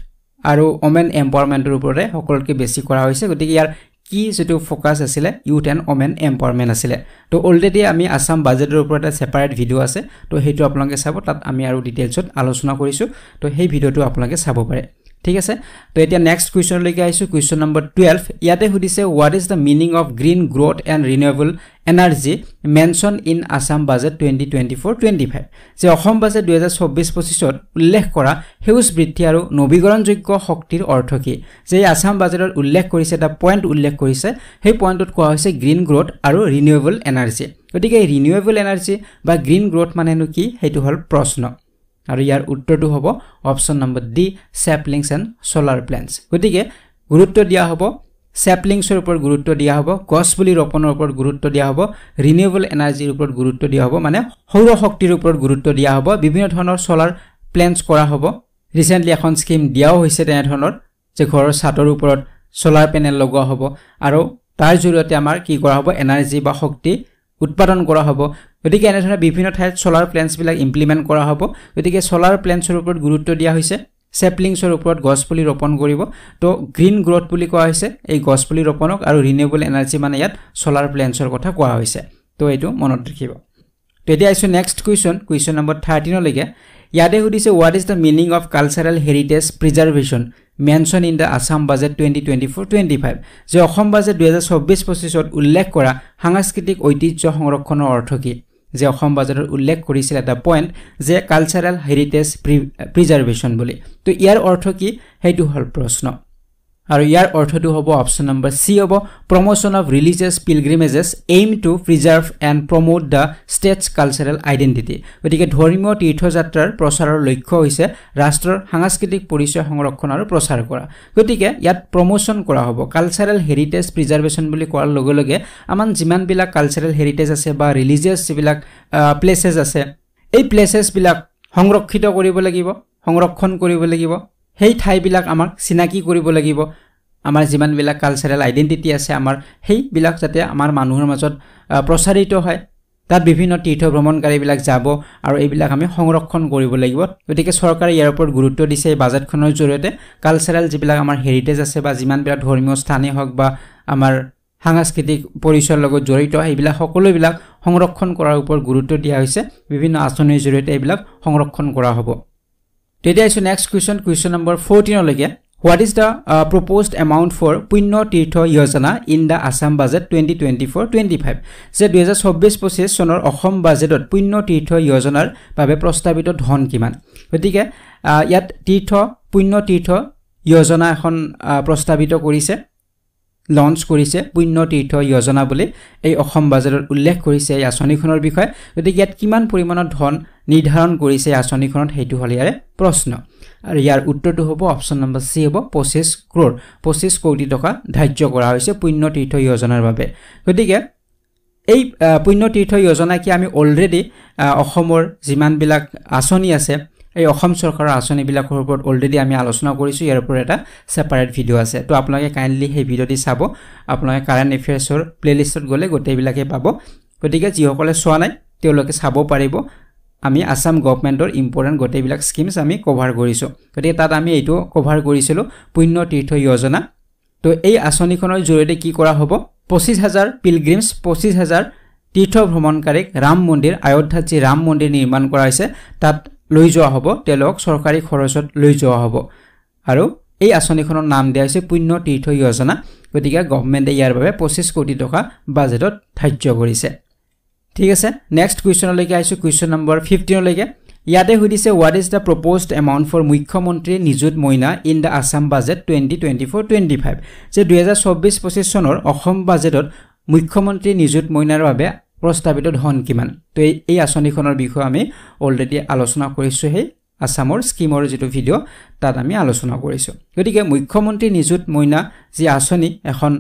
আৰু ওমেন এম্পাৱাৰমেন্টৰ ওপৰতে সকলোতকৈ বেছি কৰা হৈছে গতিকে ইয়াৰ কি যেটো ফোকাস আছিল ইউথ এণ্ড ওমেন এম্পাৱাৰমেন্ট আছিল তো অলৰেডি আমি আসাম বাজেটৰ ওপৰত এটা সেপাৰেট ভিডিও আছে তো হেতু আপোনালোকে চাব তাত আমি আৰু ডিটেইলছত আলোচনা কৰিছো তো সেই ভিডিওটো আপোনালোকে চাব পাৰে ঠিক আছে তো এতিয়া নেক্সট কোৱেশ্চন লৈকে আইছো কোৱেশ্চন নম্বৰ 12 ইয়াতে সুধিছে what is the meaning of green growth and renewable energy mention in Assam budget 2024-25 যে অসম বাজেট 2024-25 উল্লেখ কৰা হেউজ বৃদ্ধি আৰু নৱীকৰণযোগ্য শক্তিৰ অৰ্থ কি যে আসাম বাজেটত উল্লেখ কৰিছে এটা পইণ্ট উল্লেখ কৰিছে সেই পইণ্টত কোৱা হৈছে গ্ৰীণ গ্ৰোথ আৰু ৰিনিউৱেবল এনাৰ্জি গতিকে ৰিনিউৱেবল এনাৰ্জি বা গ্ৰীণ গ্ৰোথ মানেনো কি হেতু হল প্ৰশ্ন আৰু ইয়াৰ উত্তৰটো হ'ব option number D saplings and solar plants গতিকে গুৰুত্ব দিয়া হ'ব স্যাপলিংছৰ ওপৰত গুৰুত্ব দিয়া হ'ব গছ পুলি ৰোপণৰ ওপৰত গুৰুত্ব দিয়া হ'ব ৰিনিউৱেবল এনাৰ্জিৰ ওপৰত গুৰুত্ব দিয়া হ'ব মানে সৌৰ শক্তিৰ ওপৰত গুৰুত্ব দিয়া হ'ব বিভিন্ন ধৰণৰ সোলাৰ প্লেন্টছ কৰা হ'ব ৰিসেন্টলি এখন স্কিম দিয়াও হৈছে তেনে ধৰণৰ যে ঘৰৰ ছাদৰ ওপৰত সোলাৰ পেনেল লগোৱা হ'ব আৰু তাৰ জৰিয়তে আমাৰ কি কৰা হ'ব এনাৰ্জি বা শক্তি উৎপাদন কৰা হ'ব গতিকে এনে ধৰণৰ বিভিন্ন ঠাইত সোলাৰ প্লেন্টছ বিলাক ইমপ্লিমেন্ট কৰা হ'ব গতিকে সোলাৰ প্লেন্টছৰ ওপৰত গুৰুত্ব দিয়া হৈছে স্যাপলিংছৰ ওপৰত গছ পুলি ৰোপণ কৰিব তো গ্ৰীণ গ্ৰোথ বুলি কোৱা হৈছে এই গছ পুলি ৰোপণক আৰু ৰিনিউৱেবল এনাৰ্জি মানে ইয়াত সোলাৰ প্লেন্টছৰ কথা কোৱা হৈছে তো এইটো মনত ৰাখিব তো এতিয়া আইছো নেক্সট কুৱেশ্যন নম্বৰ 13 লৈকে ইয়াতে সুধিছে what is the meaning of cultural heritage preservation mentioned in the Assam budget 2024-25 যে অসম বাজেট 2024-25 ত উল্লেখ কৰা সাংস্কৃতিক ঐতিহ্য সংৰক্ষণৰ অৰ্থ কি যে অসম বাজেটৰ উল্লেখ কৰিছিল এটা পইণ্ট যে কালচাৰেল হেৰিটেজ প্ৰিজাৰ্ভেশ্যন বুলি তো ইয়াৰ অৰ্থ কি হেতু হল প্ৰশ্ন আৰু ইয়াৰ অৰ্থটো হ'ব অপচন নম্বৰ সি হ'ব promotion of religious pilgrimages aim to preserve and promote the state's cultural identity গতিকে ধৰ্মীয় তীৰ্থযাত্ৰাৰ প্ৰচাৰৰ লক্ষ্য হৈছে ৰাষ্ট্ৰৰ সাংস্কৃতিক পৰিচয় সংৰক্ষণ আৰু প্ৰচাৰ কৰা গতিকে ইয়াত প্ৰমোশন কৰা হ'ব কালচাৰেল হেৰিটেজ প্ৰিজাৰ্ভেশ্যন বুলি কোৱাৰ লগে লগে আমাৰ যিমানবিলাক কালচাৰেল হেৰিটেজ আছে বা ৰিলিজিয়াছ যিবিলাক প্লেচেছ আছে এই প্লেচেছবিলাক সংৰক্ষিত কৰিব লাগিব সংৰক্ষণ কৰিব লাগিব হেই ঠাইবিলাক আমাক চিনাকি কৰিব লাগিব আমাৰ যিমানবিলাক কালচাৰেল আইডেন্টিটি আছে আমাৰ হেই বিলাক যাতে আমাৰ মানুহৰ মাজত প্ৰচাৰিত হয় তাত বিভিন্ন তীৰ্থ ভ্ৰমণকাৰীবিলাক যাব আৰু এইবিলাক আমি সংৰক্ষণ কৰিব লাগিব গতিকে চৰকাৰে ইয়াৰ ওপৰত গুৰুত্ব দিছে এই বাজেটখনৰ জৰিয়তে কালচাৰেল যিবিলাক আমাৰ হেৰিটেজ আছে বা যিমানবিলাক ধৰ্মীয় স্থানেই হওক বা আমাৰ সাংস্কৃতিক পৰিচয়ৰ লগত জড়িত এইবিলাক সকলোবিলাক সংৰক্ষণ কৰাৰ ওপৰত গুৰুত্ব দিয়া হৈছে বিভিন্ন আঁচনিৰ জৰিয়তে এইবিলাক সংৰক্ষণ কৰা হ'ব তেতিয়া আছে নেক্সট কুৱেশ্যন নম্বৰ 14 লৈকে what is the proposed amount for Punyo Tirtho Yojana in the Assam budget 2024-25 যে 2024-25 চনৰ অসম বাজেটত পুণ্য তীৰ্থ যোজনাৰ বাবে প্ৰস্তাৱিত ধন কিমান গতিকে ইয়াত পুণ্য তীৰ্থ যোজনা এখন প্ৰস্তাৱিত কৰিছে লঞ্চ কৰিছে পুণ্য তীৰ্থ যোজনা বুলি এই অসম বাজেটত উল্লেখ কৰিছে এই আঁচনিখনৰ বিষয়ে গতিকে ইয়াত কিমান পৰিমাণৰ ধন নিৰ্ধাৰণ কৰিছে আঁচনিখনত হেতু হল ইয়াৰে প্ৰশ্ন আৰু ইয়াৰ উত্তৰটো হ'ব অপচন নম্বৰ সি হ'ব 25 কোটি টকা ধাৰ্য কৰা হৈছে পুণ্য তীৰ্থ যোজনাৰ বাবে গতিকে এই পুণ্য তীৰ্থ যোজনা কি আমি অলৰেডি অসমৰ যিমানবিলাক আঁচনি আছে এই অসম চৰকাৰৰ আঁচনিবিলাকৰ ওপৰত অলৰেডি আমি আলোচনা কৰিছো ইয়াৰ ওপৰত এটা সেপাৰেট ভিডিও আছে তো আপোনালোকে কাইন্ডলি সেই ভিডিওটি চাব আপোনালোকে কাৰেন্ট এফেয়াৰ্ছৰ প্লেলিষ্টত গলে গোটেইবিলাকে পাব গতিকে যিসকলে চোৱা নাই তেওঁলোকে চাব পাৰিব আমি আসাম গভৰ্ণমেণ্টৰ ইম্পৰ্টেন্ট গোটেইবিলাক স্কিমছ আমি কভাৰ কৰিছো গতিকে তাত আমি এইটো কভাৰ কৰিছিলো পুণ্য তীৰ্থ যোজনা তো এই আঁচনিখনৰ জৰিয়তে কি কৰা হ'ব 25000 পিলগ্ৰিমছ 25000 তীৰ্থ ভ্ৰমণকাৰীক ৰাম মন্দিৰ অযোধ্যাত যি ৰাম মন্দিৰ নিৰ্মাণ কৰা হৈছে তাত লৈ যোৱা হ'ব তেওঁলোক চৰকাৰী খৰচত লৈ যোৱা হ'ব আৰু এই আঁচনিখনৰ নাম দিয়া হৈছে পুণ্য তীৰ্থ যোজনা গতিকে গভৰ্ণমেণ্টে ইয়াৰ বাবে 25 কোটি টকা বাজেটত ধাৰ্য কৰিছে ঠিক আছে নেক্সট কুৱেশ্যনলৈকে আইছো কুৱেশ্যন নম্বৰ 15 লৈকে ইয়াতে সুধিছে what is the proposed amount for মুখ্যমন্ত্ৰী নিযুত মইনা in the Assam budget 2024-25 যে 2024-25 চনৰ অসম বাজেটত মুখ্যমন্ত্ৰী নিযুত মইনাৰ বাবে প্ৰস্তাৱিত ধন কিমান তো এই আঁচনিখনৰ বিষয়ে আমি অলৰেডি আলোচনা কৰিছো হে আসামৰ স্কিমৰ যেটো ভিডিও তাত আমি আলোচনা কৰিছো গতিকে মুখ্যমন্ত্ৰী নিযুত মইনা যি আঁচনি এখন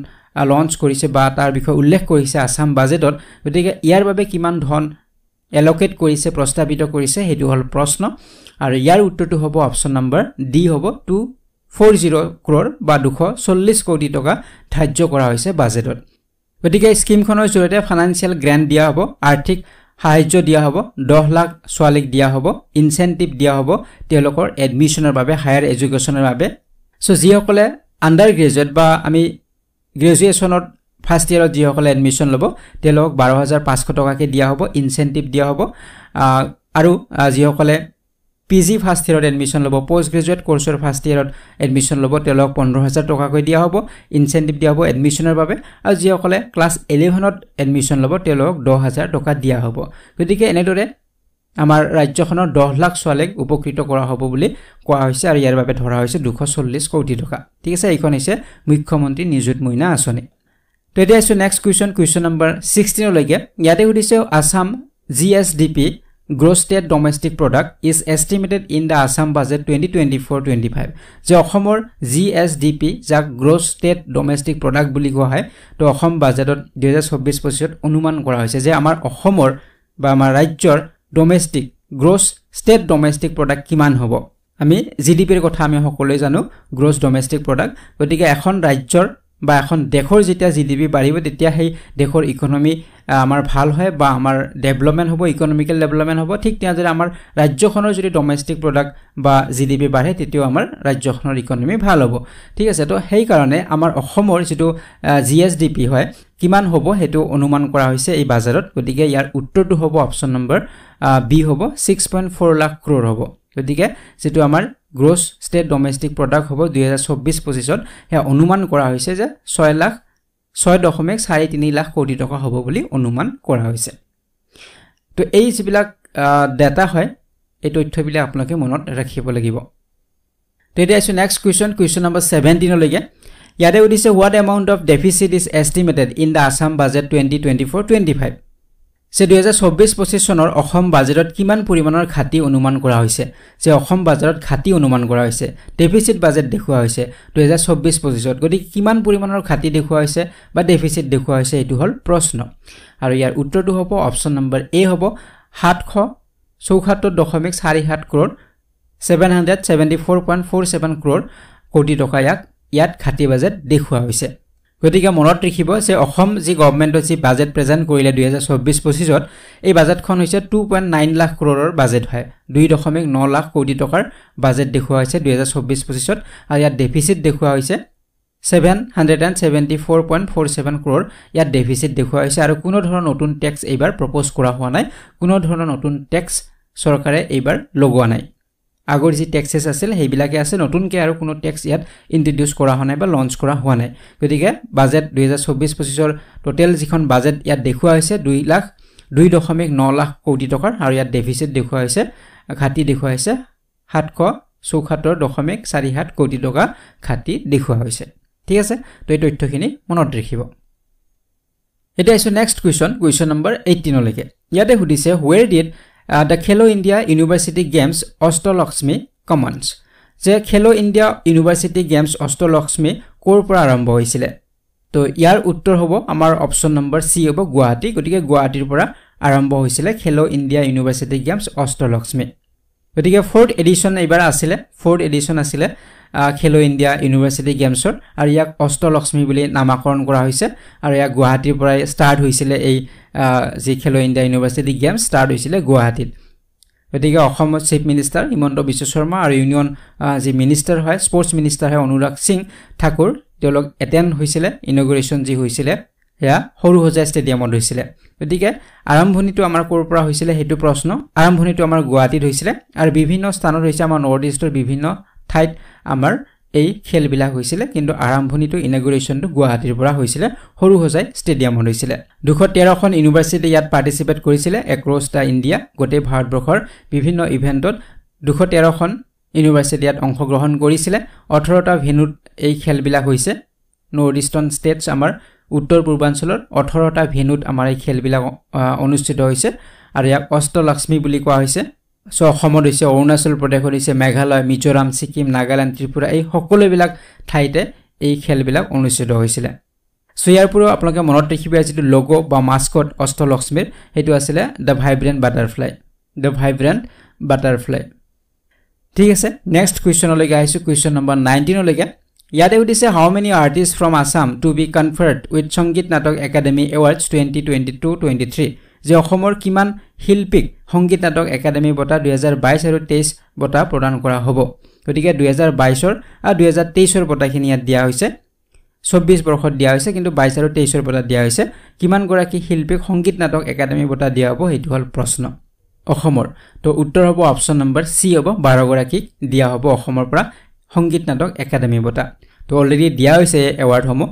লঞ্চ কৰিছে বা তাৰ বিষয়ে উল্লেখ কৰিছে আসাম বাজেটত গতিকে ইয়াৰ বাবে কিমান ধন এলোকেট কৰিছে প্ৰস্তাৱিত কৰিছে হেতু হল প্ৰশ্ন আৰু ইয়াৰ উত্তৰটো হ'ব অপচন নম্বৰ ডি হ'ব 240 crore বা 240 কোটি টকা ধাৰ্য কৰা হৈছে বাজেটত গতিকে স্কিমখনৰ জৰিয়তে ফাইনান্সিয়াল গ্ৰান্ট দিয়া হ'ব আৰ্থিক সাহায্য দিয়া হ'ব 10 লাখ ছোৱালীক দিয়া হ'ব ইনসেন্টিভ দিয়া হ'ব তেওঁলোকৰ এডমিশনৰ বাবে হায়াৰ এডুকেশ্যনৰ বাবে সো যিসকলে আন্ডাৰ গ্ৰেজুৱেট বা আমি গ্ৰেজুৱেচনত ফাৰ্স্ট ইয়াৰত যিসকলে এডমিশন ল'ব তেওঁলোক 12500 টকাকে দিয়া হ'ব ইনসেন্টিভ দিয়া হ'ব আৰু যিসকলে পিজি ফাৰ্স্ট ইয়াৰত এডমিশন ল'ব পোষ্ট গ্ৰেজুৱেট কোৰ্ছৰ ফাৰ্স্ট ইয়াৰত এডমিশন ল'ব তেওঁলোক 15000 টকাকৈ দিয়া হ'ব ইনসেন্টিভ দিয়া হ'ব এডমিশনৰ বাবে আৰু যিসকলে ক্লাছ 11ত এডমিশন ল'ব তেওঁলোক 10000 টকা দিয়া হ'ব গতিকে এনেদৰে আমাৰ ৰাজ্যখনৰ 10 লাখ ছোৱালীক উপকৃত কৰা হ'ব বুলি কোৱা হৈছে আৰু ইয়াৰ বাবে ধৰা হৈছে 240 কোটি টকা ঠিক আছে এইখন হৈছে মুখ্যমন্ত্ৰী নিযুত মইনা আঁচনি তো এতিয়া আছে নেক্সট কুৱেশ্যন নম্বৰ 16 লৈকে ইয়াতে সুধিছে Assam GSDP gross state domestic product is estimated in the Assam budget 2024-25 যে অসমৰ GSDP যাক gross state domestic product বুলি কোৱা হয় তো অসম বাজেটত 2024-25 অনুমান কৰা হৈছে যে আমাৰ অসমৰ বা আমাৰ ৰাজ্যৰ domestic gross state domestic product কিমান হ'ব আমি GDP ৰ কথা আমি সকলোৱে জানো gross domestic product গতিকে এখন ৰাজ্যৰ বা এখন দেশৰ যেতিয়া GDP বাঢ়িব তেতিয়া সেই দেশৰ ইকোনমি আমাৰ ভাল হয় বা আমাৰ ডেভেলপমেন্ট হ'ব ইকোনমিক্যাল ডেভেলপমেন্ট হ'ব ঠিক তেনেদৰে আমাৰ ৰাজ্যখনৰ যদি ডমেষ্টিক প্ৰডাক্ট বা GDP বাঢ়ে তেতিয়াও আমাৰ ৰাজ্যখনৰ ইকোনমি ভাল হ'ব ঠিক আছে তো সেই কাৰণে আমাৰ অসমৰ যেটো GSDP হয় কিমান হ'ব হেতু অনুমান কৰা হৈছে এই বাজাৰত গতিকে ইয়াৰ উত্তৰটো হ'ব অপচন নম্বৰ বি হ'ব 6.4 লাখ crore হ'ব গতিকে যেটো আমাৰ gross state domestic product হ'ব 2024-25 হে অনুমান কৰা হৈছে যে 6.43 লাখ কোটি টকা হ'ব বুলি অনুমান কৰা হৈছে তো এই যিবিলাক ডাটা হয় এই তথ্যবিলাক আপোনালোকে মনত ৰাখিব লাগিব তো এতিয়া আছে নেক্সট কোৱেশ্চন নম্বৰ 17 লৈকে ইয়াতে উদিছে what amount of deficit is estimated in the Assam budget 2024-25 সে 2024-25 চনৰ অসম বাজেটত কিমান পৰিমাণৰ খাতি অনুমান কৰা হৈছে যে অসম বাজেটত খাতি অনুমান কৰা হৈছে ডেফিসিট বাজেট দেখুৱা হৈছে 2024-25 গতিকে কিমান পৰিমাণৰ খাতি দেখুৱা হৈছে বা ডেফিসিট দেখুৱা হৈছে এটো হল প্ৰশ্ন আৰু ইয়াৰ উত্তৰটো হ'ব অপচন নম্বৰ এ হ'ব 774.47 crore 774.47 crore কোটি টকা ইয়াত খাতি বাজেট দেখুৱা হৈছে গতিকে মনত ৰাখিব যে অসম যি গভৰ্ণমেণ্টৰ যি বাজেট প্ৰেজেন্ট কৰিলে 2024-25 এই বাজেটখন হৈছে 2.9 লাখ crore বাজেট হয় 2.9 লাখ কোটি টকাৰ বাজেট দেখুৱা হৈছে 2024-25 আৰু ইয়াত ডেফিসিট দেখুৱা হৈছে 774.47 crore ইয়াত ডেফিসিট দেখুৱা হৈছে আৰু কোনো ধৰণৰ নতুন ট্যাক্স এইবাৰ প্ৰপ'জ কৰা হোৱা নাই কোনো ধৰণৰ নতুন ট্যাক্স চৰকাৰে এইবাৰ লগোৱা নাই আগৰ যি ট্যাক্সেস আছিল হেবিলাকে আছে নতুনকৈ আৰু কোনো ট্যাক্স ইয়াত ইন্ট্ৰোডিউস কৰা হোৱা নাই বা লঞ্চ কৰা হোৱা নাই গতিকে বাজেট 2024-25 টোটাল যিখন বাজেট ইয়াত দেখুৱা হৈছে 2.9 লাখ কোটি টকাৰ আৰু ইয়াত ডেফিসিট দেখুৱা হৈছে খাতি দেখুৱা হৈছে 774.47 কোটি টকা খাতি দেখুৱা হৈছে ঠিক আছে তো এই তথ্যখিনি মনত ৰাখিব এটা আছে নেক্সট কোৱেশ্চন নম্বৰ 18 লৈকে ইয়াতে সুধিছে where did the Khelo India University Games Ostolakshmi Commons যে Khelo India University Games Ostolakshmi কৰ পৰা আৰম্ভ হৈছিল তো ইয়াৰ উত্তৰ হ'ব আমাৰ অপচন নম্বৰ সি হ'ব গুৱাহাটী গতিকে গুৱাহাটীৰ পৰা আৰম্ভ হৈছিল Khelo India University Games Ostolakshmi গতিকে 4th এডিশন এবাৰ আছিল 4th এডিশন আছিল Khelo India University Gamesৰ আৰু ইয়াক অষ্টলক্ষ্মী বুলি নামকৰণ কৰা হৈছে আৰু ইয়াক গুৱাহাটীৰ পৰা ষ্টাৰ্ট হৈছিল এই যি Khelo India University Games start হৈছিল গুৱাহাটীত গতিকে অসমৰ চিফ মিনিষ্টাৰ হিমন্ত বিশ্ব শৰ্মা আৰু ইউনিয়ন যি মিনিষ্টাৰ হয় স্পৰ্টছ মিনিষ্টাৰ হয় অনুৰাগ সিং ঠাকুৰ তেওঁলোক এটেন্ড হৈছিল ইনগ্ৰেচন যি হৈছিল হেয়া হৰুহজা ষ্টেডিয়ামত হৈছিল গতিকে আৰম্ভণিটো আমাৰ কৰ পৰা হৈছিল হেতু প্ৰশ্ন আৰম্ভণিটো আমাৰ গুৱাহাটীত হৈছিল আৰু বিভিন্ন স্থানত হৈছে আমাৰ নৰ্থ ইষ্টৰ বিভিন্ন ঠাইত আমাৰ এই খেলবিলাক হৈছিল কিন্তু আৰম্ভণিটো ইনগ্ৰেচনটো গুৱাহাটীৰ পৰা হৈছিল হৰুহজাই ষ্টেডিয়ামত হৈছিল 213 খন ইউনিভাৰ্চিটি ইয়াত পাৰ্টিসিপেট কৰিছিল এক্ৰছ দা ইণ্ডিয়া গোটেই ভাৰতবৰ্ষৰ বিভিন্ন ইভেন্টত 213 খন ইউনিভাৰ্চিটি ইয়াত অংশগ্ৰহণ কৰিছিল 18টা ভেন্যুত এই খেলবিলাক হৈছে নৰ্থ ইষ্টাৰ্ণ ষ্টেটছ আমাৰ উত্তৰ পূৰ্বাঞ্চলৰ 18টা ভেন্যুত আমাৰ এই খেলবিলাক অনুষ্ঠিত হৈছে আৰু ইয়াক অষ্টলক্ষ্মী বুলি কোৱা হৈছে সো অসমত হৈছে অৰুণাচল প্ৰদেশ হৈছে মেঘালয় মিজোৰাম সিকিম নাগালেণ্ড ত্ৰিপুৰা এই সকলোবিলাক ঠাইতে এই খেলবিলাক অনুষ্ঠিত হৈছিল সো ইয়াৰ পূৰ্বে আপোনালোকে মনত ৰাখিব যেটো লোগো বা মাস্কট অষ্টলক্ষ্মীৰ হেতু আছিল দ্য ভাইব্ৰেন্ট বাটাৰফ্লাই ঠিক আছে নেক্সট কোৱেশ্চনলৈকে আহিছো কোৱেশ্চন নম্বৰ 19 লৈকে ইয়াতে উদিছে how many artist from Assam to be conferred with Sangeet Natak academy awards 2022-23 যে অসমৰ কিমান শিল্পীক সংগীত নাটক একাডেমি বঁটা 2022 আৰু 23 বঁটা প্ৰদান কৰা হ'ব গতিকে 2022 আৰু 2023 বঁটাখিনি ইয়াত দিয়া হৈছে 24 বৰ্ষত দিয়া হৈছে কিন্তু 22 আৰু 23 বঁটা দিয়া হৈছে কিমান গৰাকী শিল্পীক সংগীত নাটক একাডেমি বঁটা দিয়া হ'ব হেতু হল প্ৰশ্ন অসমৰ তো উত্তৰ হ'ব অপচন নম্বৰ সি হ'ব 12 গৰাকীক দিয়া হ'ব অসমৰ পৰা সংগীত নাটক একাডেমি বঁটা তো অলৰেডি দিয়া হৈছে এৱাৰ্ড সমূহ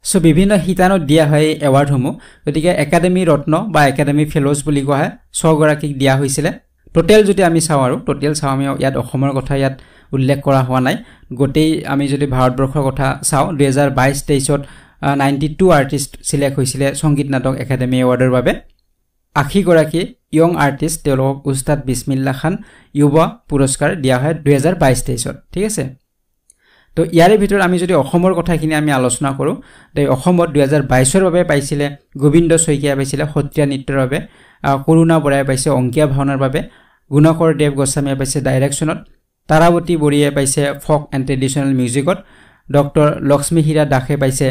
সো বিভিন্ন হিতানত দিয়া হয় এৱাৰ্ড সমূহ গতিকে একাডেমি ৰত্ন বা একাডেমি ফেলোজ বুলি কোৱা হয় 6 গৰাকীক দিয়া হৈছিল টোটাল যদি আমি চাও আৰু টোটাল চাও আমি ইয়াত অসমৰ কথা ইয়াত উল্লেখ কৰা হোৱা নাই গোটেই আমি যদি ভাৰতবৰ্ষৰ কথা চাও 2022-23ত 92 আৰ্টিষ্ট সিলেক্ট হৈছিল সংগীত নাটক একাডেমি এৱাৰ্ডৰ বাবে 80 গৰাকী ইয়ং আৰ্টিষ্ট তেওঁলোকক উস্তাদ বিছমিল্লা খান যুৱ পুৰস্কাৰ দিয়া হয় 2022-23 ঠিক আছে তো ইয়াৰে ভিতৰত আমি যদি অসমৰ কথাখিনি আমি আলোচনা কৰো তে অসমত 2022 বাবে পাইছিলে গোবিন্দ শইকীয়া পাইছিলে সত্ৰীয়া নৃত্যৰ বাবে কৰোনা বৰাই পাইছে অংকিয়া ভাওনাৰ বাবে গুণকৰ দেৱ গোস্বামীয়ে পাইছে ডাইৰেকচনত তাৰাৱতী বৰিয়ে পাইছে ফক এণ্ড ট্ৰেডিশনেল মিউজিকত ডক্টৰ লক্ষ্মী হীৰা দাসে পাইছে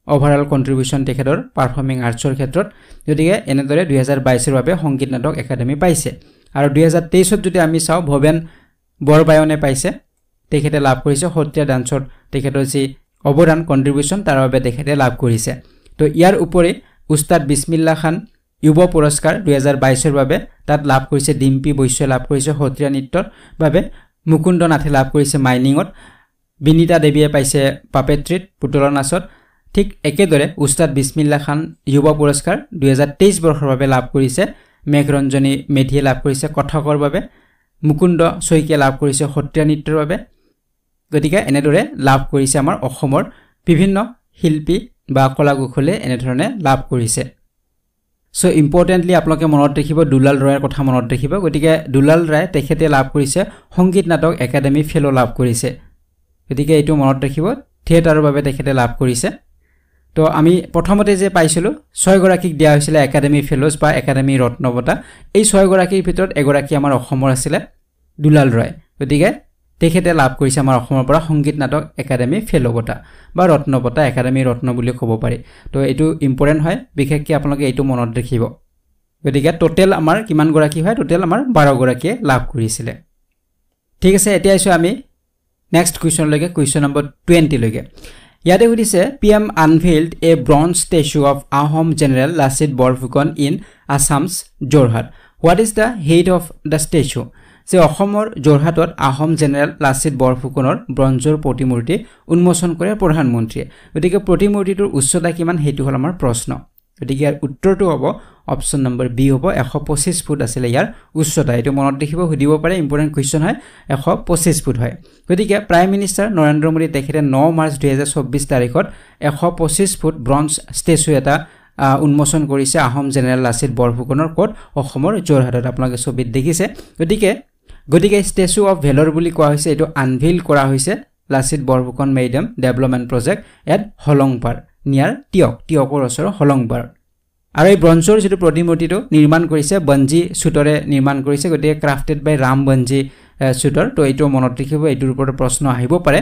ওভাৰঅল কন্ট্ৰিবিউশন তেখেতৰ পাৰফৰ্মিং আৰ্টছৰ ক্ষেত্ৰত যদিহে এনেদৰে 2022 বাবে সংগীত নাটক একাডেমি পাইছে আৰু 2023 যদি আমি চাও ভবেন বৰবায়নে পাইছে তেখেতে লাভ কৰিছে সত্ৰীয়া ডান্সত তেখেতৰ যি অৱদান কন্ট্ৰিবিউশন তাৰ বাবে তেখেতে লাভ কৰিছে তো ইয়াৰ উপৰি উস্তাদ বিছমিল্লা খান যুৱ পুৰস্কাৰ 2022 বাবে তাত লাভ কৰিছে ডিম্পি বৈশ্যই লাভ কৰিছে সত্ৰীয়া নৃত্যৰ বাবে মুকুন্দ নাথে লাভ কৰিছে মাইনিংত বিনিতা দেৱীয়ে পাইছে পাপেট্ৰিত পুতলা নাচত ঠিক একেদৰে উস্তাদ বিছমিল্লা খান যুৱ পুৰস্কাৰ 2023 বৰ্ষৰ বাবে লাভ কৰিছে মেঘৰঞ্জনী মেধিয়ে লাভ কৰিছে কথকৰ বাবে মুকুন্দ শইকীয়া লাভ কৰিছে সত্ৰীয়া নৃত্যৰ বাবে গতিকে এনেদৰে লাভ কৰিছে আমাৰ অসমৰ বিভিন্ন শিল্পী বা কলাকুশলে এনেধৰণে লাভ কৰিছে সো ইম্পৰ্টেন্টলি আপোনালোকে মনত ৰাখিব দুলাল ৰয়ৰ কথা মনত ৰাখিব গতিকে দুলাল ৰায় তেখেতে লাভ কৰিছে সংগীত নাটক একাডেমি ফেলো লাভ কৰিছে গতিকে এইটো মনত ৰাখিব থিয়েটাৰৰ বাবে তেখেতে লাভ কৰিছে তো আমি প্ৰথমতে যে পাইছিলো 6 গৰাকীক দিয়া হৈছিল একাডেমি ফেলোজ বা একাডেমি ৰত্ন বঁটা এই 6 গৰাকীৰ ভিতৰত এগৰাকী আমাৰ অসমৰ আছিল দুলাল ৰয় গতিকে তেখেতে লাভ কৰিছে আমাৰ অসমৰ পৰা সংগীত নাটক একাডেমি ফেলো বঁটা বা ৰত্ন বঁটা একাডেমি ৰত্ন বুলি ক'ব পাৰি তো এইটো ইম্পৰ্টেন্ট হয় বিশেষকৈ আপোনালোকে এইটো মনত ৰাখিব গতিকে টোটেল আমাৰ কিমান গৰাকী হয় টোটেল আমাৰ 12 গৰাকীয়ে লাভ কৰিছিল ঠিক আছে এতিয়া আইছো আমি নেক্সট কোৱেশ্চন লৈকে কোৱেশ্চন নম্বৰ 20 লৈকে ইয়াতে সুধিছে PM unveiled a bronze statue of Ahom General Lasit Borphukan in Assam's Jorhat. What is the height of the statue? যে অসমৰ জৰহাটত আহোম জেনেৰেল লাচিত বৰফুকনৰ ব্ৰঞ্জৰ প্ৰতিমূৰ্তি উন্মোচন কৰে প্ৰধানমন্ত্ৰীয়ে গতিকে প্ৰতিমূৰ্তিটোৰ উচ্চতা কিমান হেতু হল আমাৰ প্ৰশ্ন গতিকে ইয়াৰ উত্তৰটো হ'ব অপচন নম্বৰ বি হ'ব 125 ফুট আছিল ইয়াৰ উচ্চতা এটো মনত ৰাখিব সুধিব পাৰে ইম্পৰ্টেন্ট কোৱেশ্চন হয় 125 ফুট হয় গতিকে প্ৰাইম মিনিষ্টাৰ নৰেন্দ্ৰ মোদী তেখেতে 9 মাৰ্চ 2024 তাৰিখত 125 ফুট ব্ৰঞ্জ ষ্টেচু এটা উন্মোচন কৰিছে আহোম জেনেৰেল লাচিত বৰফুকনৰ কোট অসমৰ জৰহাটত আপোনালোকে ছবিত দেখিছে গতিকে ষ্টেচু অফ ভেলৰ বুলি কোৱা হৈছে এটো আনভিল কৰা হৈছে Lachit Borphukan maidam development project at Hollongapar near টিয়কৰ ওচৰৰ হলংপাৰ আৰু এই ব্ৰঞ্জৰ যেটো প্ৰতিমূৰ্তিটো নিৰ্মাণ কৰিছে বঞ্জি সুতৰে নিৰ্মাণ কৰিছে গতিকে ক্ৰাফটেড বাই ৰাম বঞ্জি সুতৰ তো এইটো মনত ৰাখিব এইটোৰ ওপৰত প্ৰশ্ন আহিব পাৰে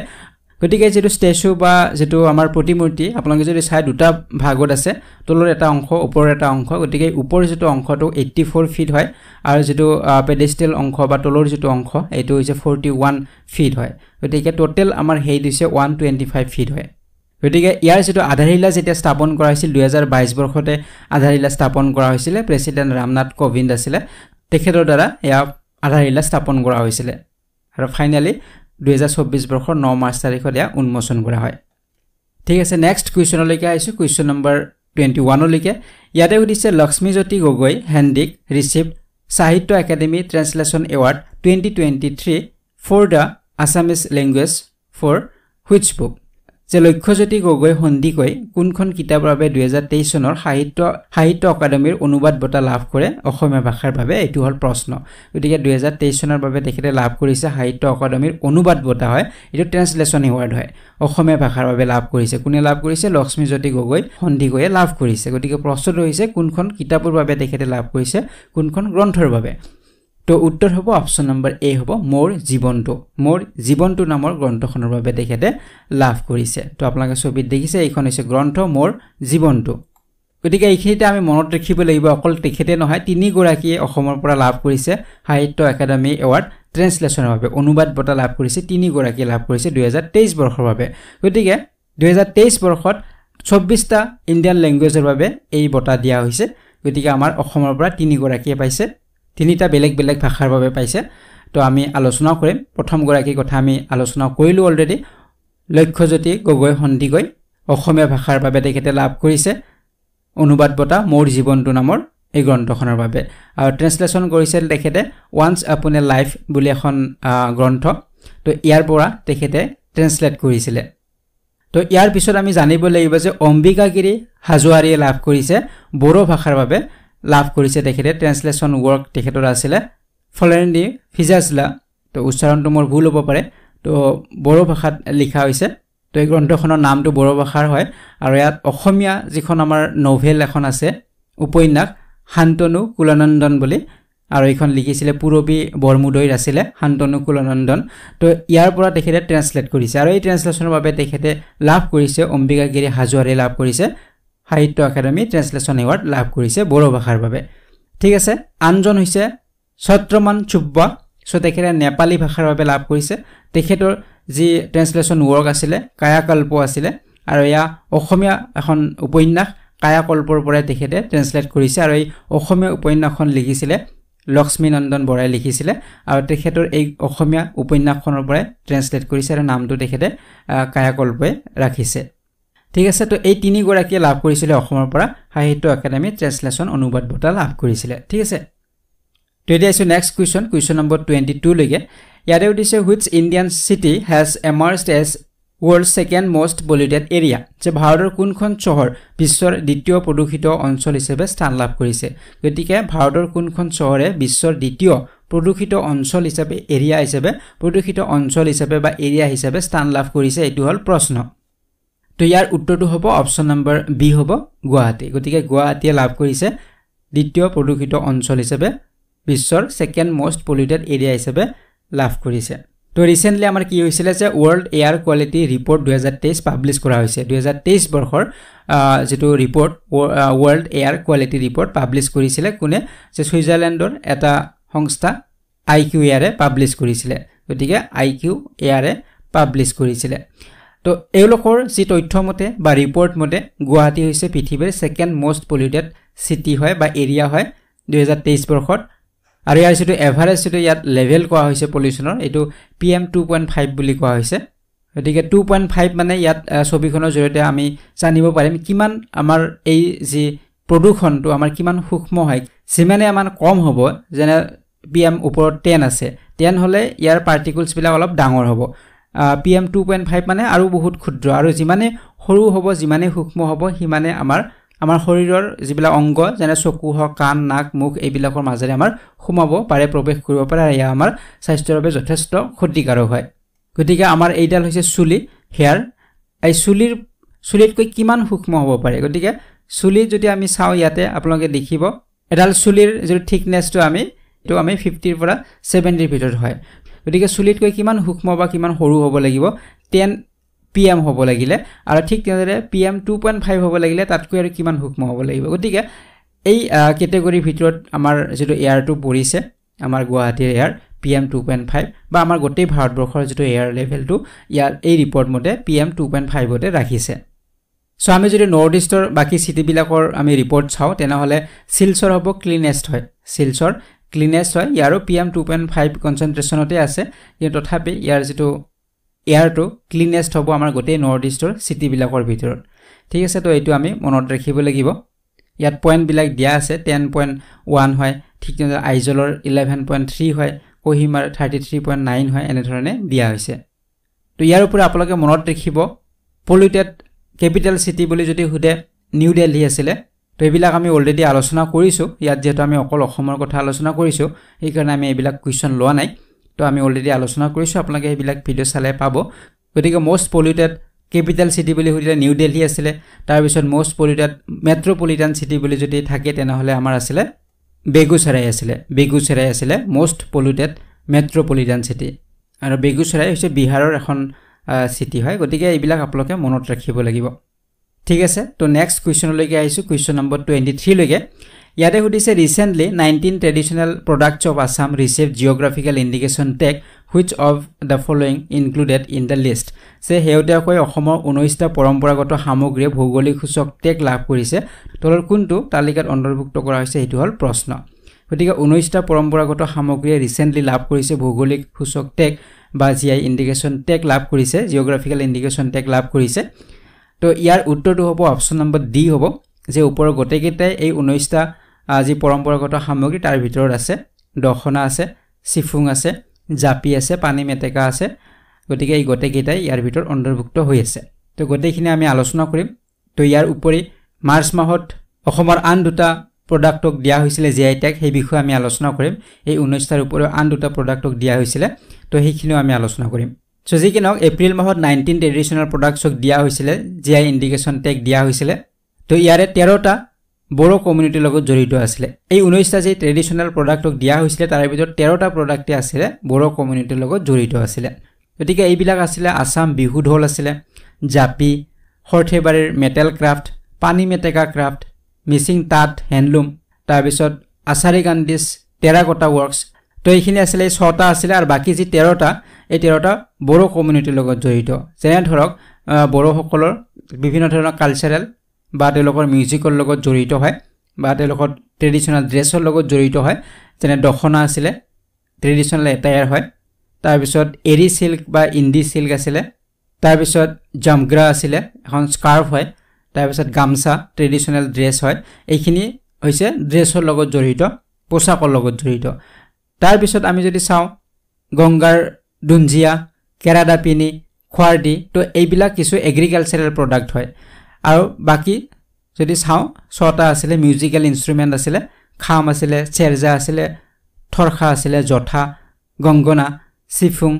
গতিকে যেটো ষ্টেচু বা যেটো আমাৰ প্ৰতিমূৰ্তি আপোনালোকে যদি চাই দুটা ভাগত আছে তলৰ এটা অংশ ওপৰৰ এটা অংশ গতিকে ওপৰৰ যেটো অংশটো 84 ফিট হয় আৰু যেটো পেডেষ্ট্ৰেল অংশ বা তলৰ যেটো অংশ এইটো হৈছে 41 ফিট হয় গতিকে টোটেল আমাৰ হেই দিছে 125 ফিট হয় গতিকে ইয়াৰ যেটো আধাৰশিলা যেতিয়া স্থাপন কৰা হৈছিল 2022 বৰ্ষতে আধাৰশিলা স্থাপন কৰা হৈছিল প্ৰেসিডেন্ট ৰামনাথ কোবিন্দ আছিল তেখেতৰ দ্বাৰা ইয়া আধাৰশিলা স্থাপন কৰা হৈছিল আৰু ফাইনালি 2024 বৰ্ষৰ 9 মাৰ্চ তাৰিখত ইয়া উন্মোচন কৰা হয় ঠিক আছে নেক্সট কোৱেশ্চনলৈকে আইছো কোৱেশ্চন নম্বৰ 21 লৈকে ইয়াতে সুধিছে লক্ষ্মীজ্যোতি Gogoi Hendique received Sahitya Akademi translation award 2023 for the Assamese language for which book যে লক্ষ্যজ্যোতি গগৈ হন্দিকৈ কোনখন কিতাপৰ বাবে 2023 চনৰ সাহিত্য একাডেমিৰ অনুবাদ বঁটা লাভ কৰে অসমীয়া ভাষাৰ বাবে এটো হল প্ৰশ্ন গতিকে 2023 চনৰ বাবে তেখেতে লাভ কৰিছে সাহিত্য একাডেমিৰ অনুবাদ বঁটা হয় এটো ট্ৰান্সলেচন এৱাৰ্ড হয় অসমীয়া ভাষাৰ বাবে লাভ কৰিছে কোনে লাভ কৰিছে লক্ষ্মীজ্যোতি গগৈ হন্দিকৈয়ে লাভ কৰিছে গতিকে প্ৰশ্নটো হৈছে কোনখন কিতাপৰ বাবে তেখেতে লাভ কৰিছে কোনখন গ্ৰন্থৰ বাবে তো উত্তৰ হ'ব অপচন নম্বৰ এ হ'ব মোৰ জীৱনটো নামৰ গ্ৰন্থখনৰ বাবে তেখেতে লাভ কৰিছে তো আপোনালোকে ছবিত দেখিছে এইখন হৈছে গ্ৰন্থ মোৰ জীৱনটো গতিকে এইখিনিতে আমি মনত ৰাখিব লাগিব অকল তেখেতে নহয় তিনি গৰাকীয়ে অসমৰ পৰা লাভ কৰিছে সাহিত্য একাডেমি এৱাৰ্ড ট্ৰান্সলেচনৰ বাবে অনুবাদ বঁটা লাভ কৰিছে তিনি গৰাকীয়ে লাভ কৰিছে 2023 বৰ্ষৰ বাবে গতিকে 2023 বৰ্ষত 24টা ইণ্ডিয়ান ল্যাঙ্গুৱেজৰ বাবে এই বঁটা দিয়া হৈছে গতিকে আমাৰ অসমৰ পৰা তিনি গৰাকীয়ে পাইছে তিনিটা বেলেগ ভাষাৰ বাবে পাইছে তো আমি আলোচনা কৰিম প্ৰথম গৰাকীৰ কথা আমি আলোচনা কৰিলো অলৰেডি লক্ষ্যজ্যোতি গগৈ হন্দিকৈ অসমীয়া ভাষাৰ বাবে তেখেতে লাভ কৰিছে অনুবাদ বঁটা মোৰ জীৱনটো নামৰ এই গ্ৰন্থখনৰ বাবে আৰু ট্ৰান্সলেচন কৰিছিল তেখেতে ওয়ান্স আপন এ লাইফ বুলি এখন গ্ৰন্থ তো ইয়াৰ পৰা তেখেতে ট্ৰান্সলেট কৰিছিল তো ইয়াৰ পিছত আমি জানিব লাগিব যে অম্বিকাগিৰি হাজোৱাৰীয়ে লাভ কৰিছে বড়ো ভাষাৰ বাবে লাভ কৰিছে তেখেতে ট্ৰান্সলেচন ৱৰ্ক তেখেতৰ আছিলে ফলেন্ডি ফিজাজলা তো উচ্চাৰণটো মোৰ ভুল হ'ব পাৰে তো বড়ো ভাষাত লিখা হৈছে তো এই গ্ৰন্থখনৰ নামটো বড়ো ভাষাৰ হয় আৰু ইয়াত অসমীয়া যিখন আমাৰ নভেল এখন আছে উপন্যাস শান্তনু কুলানন্দন বুলি আৰু এইখন লিখিছিলে পুৰবী বৰমুদৈৰ আছিলে শান্তনু কুলানন্দন তো ইয়াৰ পৰা তেখেতে ট্ৰান্সলেট কৰিছে আৰু এই ট্ৰান্সলেচনৰ বাবে তেখেতে লাভ কৰিছে অম্বিকাগিৰি হাজোৱাৰে লাভ কৰিছে সাহিত্য একাডেমি ট্ৰান্সলেচন এৱাৰ্ড লাভ কৰিছে বড়ো ভাষাৰ বাবে ঠিক আছে আনজন হৈছে ছত্ৰমান চুব্বা সো তেখেতে নেপালী ভাষাৰ বাবে লাভ কৰিছে তেখেতৰ যি ট্ৰান্সলেচন ৱৰ্ক আছিলে কায়াকল্প আছিলে আৰু ইয়া অসমীয়া এখন উপন্যাস কায়াকল্পৰ পৰা তেখেতে ট্ৰান্সলেট কৰিছে আৰু এই অসমীয়া উপন্যাসখন লিখিছিলে লক্ষ্মীনন্দন বৰাই লিখিছিলে আৰু তেখেতৰ এই অসমীয়া উপন্যাসখনৰ পৰা ট্ৰান্সলেট কৰিছে আৰু নামটো তেখেতে কায়াকল্পই ৰাখিছে ঠিক আছে তো এই তিনি গৰাকীয়ে লাভ কৰিছিলে অসমৰ পৰা সাহিত্য একাডেমি ট্ৰান্সলেচন অনুবাদ বঁটা লাভ কৰিছিলে ঠিক আছে তো এতিয়া আছে নেক্সট কুৱেশ্যন নম্বৰ 22 লৈকে ইয়াতে উঠিছে which Indian city has emerged as world's second most polluted area যে ভাৰতৰ কোনখন চহৰ বিশ্বৰ দ্বিতীয় প্ৰদূষিত অঞ্চল হিচাপে স্থান লাভ কৰিছে গতিকে ভাৰতৰ কোনখন চহৰে বিশ্বৰ দ্বিতীয় প্ৰদূষিত অঞ্চল হিচাপে এৰিয়া হিচাপে প্ৰদূষিত অঞ্চল হিচাপে বা এৰিয়া হিচাপে স্থান লাভ কৰিছে এটো হল প্ৰশ্ন তো ইয়াৰ উত্তৰটো হ'ব অপচন নম্বৰ বি হ'ব গুৱাহাটী গতিকে গুৱাহাটীয়ে লাভ কৰিছে দ্বিতীয় প্ৰদূষিত অঞ্চল হিচাপে বিশ্বৰ সেকেন্ড মোস্ট পলিউটেড এৰিয়া হিচাপে লাভ কৰিছে তো ৰিসেন্টলি আমাৰ কি হৈছিল যে world air quality report 2023 publish কৰা হৈছে 2023 বৰ্ষৰ যেটো report world air quality report publish কৰিছিলে কোনে যে সুইজাৰলেণ্ডৰ এটা সংস্থা আইকিউ এয়াৰে পাবলিশ কৰিছিলে গতিকে আইকিউ এয়াৰে পাবলিশ কৰিছিলে তো এওঁলোকৰ যি তথ্য মতে বা ৰিপৰ্ট মতে গুৱাহাটী হৈছে পৃথিৱীৰ সেকেন্ড মোস্ট পলিউটেড সিটি হয় বা এৰিয়া হয় 2023 বৰ্ষত আৰু ইয়াৰ যেটো এভাৰেজ যেটো ইয়াত লেভেল কোৱা হৈছে পলিউশনৰ এটো PM 2.5 বুলি কোৱা হৈছে গতিকে 2.5 মানে ইয়াত ছবিখনৰ জৰিয়তে আমি জানিব পাৰিম কিমান আমাৰ এই যি প্ৰদূষণটো আমাৰ কিমান সূক্ষ্ম হয় সিমানে আমাৰ কম হ'ব যেনে PM ওপৰত 10 আছে 10 হলে ইয়াৰ পাৰ্টিকলছ বিলাক অলপ ডাঙৰ হ'ব PM 2.5 মানে আৰু বহুত ক্ষুদ্ৰ আৰু যিমানে সৰু হ'ব যিমানে সূক্ষ্ম হ'ব হিমানে আমাৰ শৰীৰৰ যিবিলা অংগ যেনে চকু হ কান নাক মুখ এইবিলাকৰ মাজেৰে আমাৰ সোমাব পাৰে প্ৰৱেশ কৰিব পাৰে আৰু ইয়া আমাৰ স্বাস্থ্যৰ বাবে যথেষ্ট ক্ষতিকাৰক হয় গতিকে আমাৰ এইডাল হৈছে চুলি হেয়াৰ এই চুলিতকৈ কিমান সূক্ষ্ম হ'ব পাৰে গতিকে চুলি যদি আমি চাও ইয়াতে আপোনালোকে দেখিব এডাল চুলিৰ যে থিকনেসটো আমি 50 ৰ পৰা 70 ৰ ভিতৰত হয় গতিকে চুলিতকৈ কিমান সূক্ষ্ম বা কিমান সৰু হ'ব লাগিব 10 PM হ'ব লাগিলে আৰু ঠিক তেনেদৰে PM 2.5 হ'ব লাগিলে তাতকৈ আৰু কিমান সূক্ষ্ম হ'ব লাগিব গতিকে এই ক্যাটেগৰি ভিতৰত আমাৰ যেটো এয়াৰটো পৰিছে আমাৰ গুৱাহাটীৰ এয়াৰ PM 2.5 বা আমাৰ গোটেই ভাৰতবৰ্ষৰ যেটো এয়াৰ লেভেলটো ইয়াৰ এই ৰিপৰ্ট মতে PM 2.5 তে ৰাখিছে সো আমি যদি নৰ্থ ইষ্টৰ বাকি সিটি বিলাকৰ আমি ৰিপৰ্ট চাও তেনে হলে শিলচৰ হ'ব ক্লিনেষ্ট হয় শিলচৰ ক্লিনেষ্ট হয় ইয়াৰো PM 2.5 কনসেন্ট্ৰেচনতে আছে কিন্তু তথাপি ইয়াৰ যেটো এয়াৰটো ক্লিনেষ্ট হ'ব আমাৰ গোটেই নৰ্থ ইষ্টৰ সিটি বিলাকৰ ভিতৰত ঠিক আছে তো এটো আমি মনত ৰাখিব লাগিব ইয়াত পইণ্ট বিলাক দিয়া আছে 10.1 হয় ঠিক তেনেদৰে আইজলৰ 11.3 হয় কোহিমাৰ 33.9 হয় এনে ধৰণে দিয়া হৈছে তো ইয়াৰ ওপৰত আপোনালোকে মনত ৰাখিব পলিউটেড ক্যাপিটাল সিটি বুলি যদি হুদে নিউ দিল্লী আছিল তো এইবিলাক আমি অলৰেডি আলোচনা কৰিছো ইয়াত যেটো আমি অকল অসমৰ কথা আলোচনা কৰিছো এই কাৰণে আমি এইবিলাক কোৱেশ্চন লোৱা নাই তো আমি অলৰেডি আলোচনা কৰিছো আপোনালোকে এইবিলাক ভিডিও চালে পাব গতিকে মোস্ট পলিউটেড ক্যাপিটাল সিটি বুলি হুদিলে নিউ দিল্লী আছিল তাৰ পিছত মোস্ট পলিউটেড মেট্ৰোপলিটান সিটি বুলি যদি থাকে তেনে হলে আমাৰ আছিল বেগুচৰাই আছিল মোস্ট পলিউটেড মেট্ৰোপলিটান সিটি আৰু বেগুচৰাই হৈছে বিহাৰৰ এখন সিটি হয় গতিকে এইবিলাক আপোনালোকে মনত ৰাখিব লাগিব ঠিক আছে তো নেক্সট কোৱেশ্চন লৈকে আইছো কোৱেশ্চন নম্বৰ 23 লৈকে ইয়াতে হুদিছে recently 19 traditional products of Assam received geographical indication tag which of the following included in the list সে হেউটাকৈ অসমৰ 19টা পৰম্পৰাগত সামগ্ৰী ভৌগোলিক সূচক ট্যাগ লাভ কৰিছে তলৰ কোনটো তালিকাত অন্তৰ্ভুক্ত কৰা হৈছে এটো হল প্ৰশ্ন গতিকে 19টা পৰম্পৰাগত সামগ্ৰী ৰিসেন্টলি লাভ কৰিছে ভৌগোলিক সূচক ট্যাগ বা GI ইন্ডিকেশন ট্যাগ লাভ কৰিছে জিওগ্ৰাফিক্যাল ইন্ডিকেশন ট্যাগ লাভ কৰিছে তো ইয়াৰ উত্তৰটো হ'ব অপচন নম্বৰ ডি হ'ব যে ওপৰৰ গটেকেইটাই এই 19টা আজি পৰম্পৰাগত সামগ্ৰী তাৰ ভিতৰত আছে দখনা আছে সিফুং আছে জাপি আছে পানী মেটেকা আছে গতিকে এই গটেকেইটাই ইয়াৰ ভিতৰত অন্তৰ্ভুক্ত হৈ আছে তো গটেখিনি আমি আলোচনা কৰিম তো ইয়াৰ উপৰি মাৰ্চ মাহত অসমৰ আন দুটা প্ৰডাক্টক দিয়া হৈছিলে GI ট্যাগ সেই বিষয়ে আমি আলোচনা কৰিম এই 19টাৰ উপৰিও আন দুটা প্ৰডাক্টক দিয়া হৈছিলে তো সেইখিনিও আমি আলোচনা কৰিম সো যি কি নহওক এপ্ৰিল মাহত 19 ট্ৰেডিশনাল প্ৰডাক্টছক দিয়া হৈছিলে GI ইন্ডিকেশন ট্যাগ দিয়া হৈছিলে তো ইয়াৰে 13টা বড়ো কমিউনিটিৰ লগত জড়িত আছিল এই 19টা যে ট্ৰেডিশনাল প্ৰডাক্টক দিয়া হৈছিল তাৰ ভিতৰত 13টা প্ৰডাক্টে আছিল বড়ো কমিউনিটিৰ লগত জড়িত আছিল গতিকে এইবিলাক আছিল আসাম বিহু ঢোল আছিল জাপি হৰথেবাৰীৰ মেটেল ক্ৰাফট পানী মেটেকা ক্ৰাফট মিচিং তাঁত হ্যান্ডলুম তাৰ পিছত আসাৰি গান্ডিছ টেৰাকোটা ওয়াৰ্কস তো এইখিনি আছিল 6টা আছিল আৰু বাকি যি 13টা এই 13টা বড়ো কমিউনিটিৰ লগত জড়িত যেনে ধৰক বড়ো সকলৰ বিভিন্ন ধৰণৰ কালচাৰেল বা তেওঁলোকৰ মিউজিকৰ লগত জড়িত হয় বা তেওঁলোকৰ ট্ৰেডিশনাল ড্ৰেছৰ লগত জড়িত হয় যেনে দখনা আছিল ট্ৰেডিশনাল এটায়াৰ হয় তাৰ পিছত এৰি সিল্ক বা ইন্ডি সিল্ক আছিল তাৰ পিছত জামগ্ৰা আছিল এখন স্কাৰ্ফ হয় তাৰ পিছত গামছা ট্ৰেডিশনাল ড্ৰেছ হয় এইখিনি হৈছে ড্ৰেছৰ লগত জড়িত পোছাকৰ লগত জড়িত তাৰ পিছত আমি যদি চাওঁ গংগাৰ দুঞ্জিয়া কেৰাডাপিনি খোৱাৰডি তো এইবিলাক কিছু এগ্ৰিকালচাৰেল প্ৰডাক্ট হয় আৰু বাকি যদি চাওঁ 6টা আছিল মিউজিক্যাল ইনস্ট্ৰুমেন্ট আছিল খাম আছিল চেৰজা আছিল থৰখা আছিল জঠা গংগনা সিফুং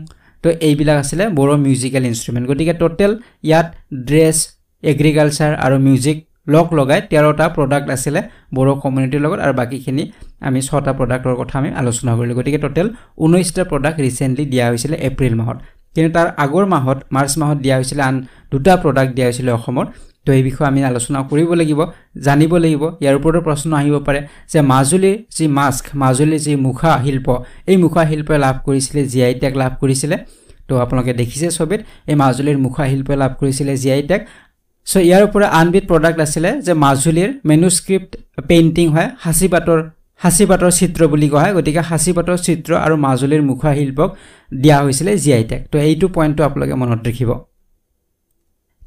তো এইবিলাক আছিল বড়ো মিউজিক্যাল ইনস্ট্ৰুমেন্ট গতিকে টোটাল ইয়াত ড্ৰেছ এগ্ৰিকালচাৰ আৰু মিউজিক লগ লগাই 13টা প্ৰডাক্ট আছিল বড়ো কমিউনিটিৰ লগত আৰু বাকিখিনি আমি 6টা প্ৰডাক্টৰ কথা আমি আলোচনা কৰিলো গতিকে টোটাল 19টা প্ৰডাক্ট ৰিসেন্টলি দিয়া হৈছিল এপ্ৰিল মাহত কিন্তু তাৰ আগৰ মাহত মাৰ্চ মাহত দিয়া হৈছিল আন দুটা প্ৰডাক্ট দিয়া হৈছিল অসমৰ তো এই বিষয়ে আমি আলোচনা কৰিব লাগিব জানিব লাগিব ইয়াৰ ওপৰত প্ৰশ্ন আহিব পাৰে যে মাজুলীৰ যি মাস্ক মাজুলীৰ যি মুখা শিল্প এই মুখা শিল্পই লাভ কৰিছিল GI ট্যাগ লাভ কৰিছিল তো আপোনালোকে দেখিছে ছবিত এই মাজুলীৰ মুখা শিল্পই লাভ কৰিছিল GI ট্যাগ সো ইয়াৰ ওপৰত আনবিধ প্ৰডাক্ট আছিল যে মাজুলীৰ মেনুস্ক্ৰিপ্ট পেইন্টিং হয় হাসিপাতৰ চিত্ৰ বুলি কোৱা হয় গতিকে হাসিপাতৰ চিত্ৰ আৰু মাজুলীৰ মুখা শিল্পক দিয়া হৈছিল GI ট্যাগ তো এইটো পইণ্টটো আপোনালোকে মনত ৰাখিব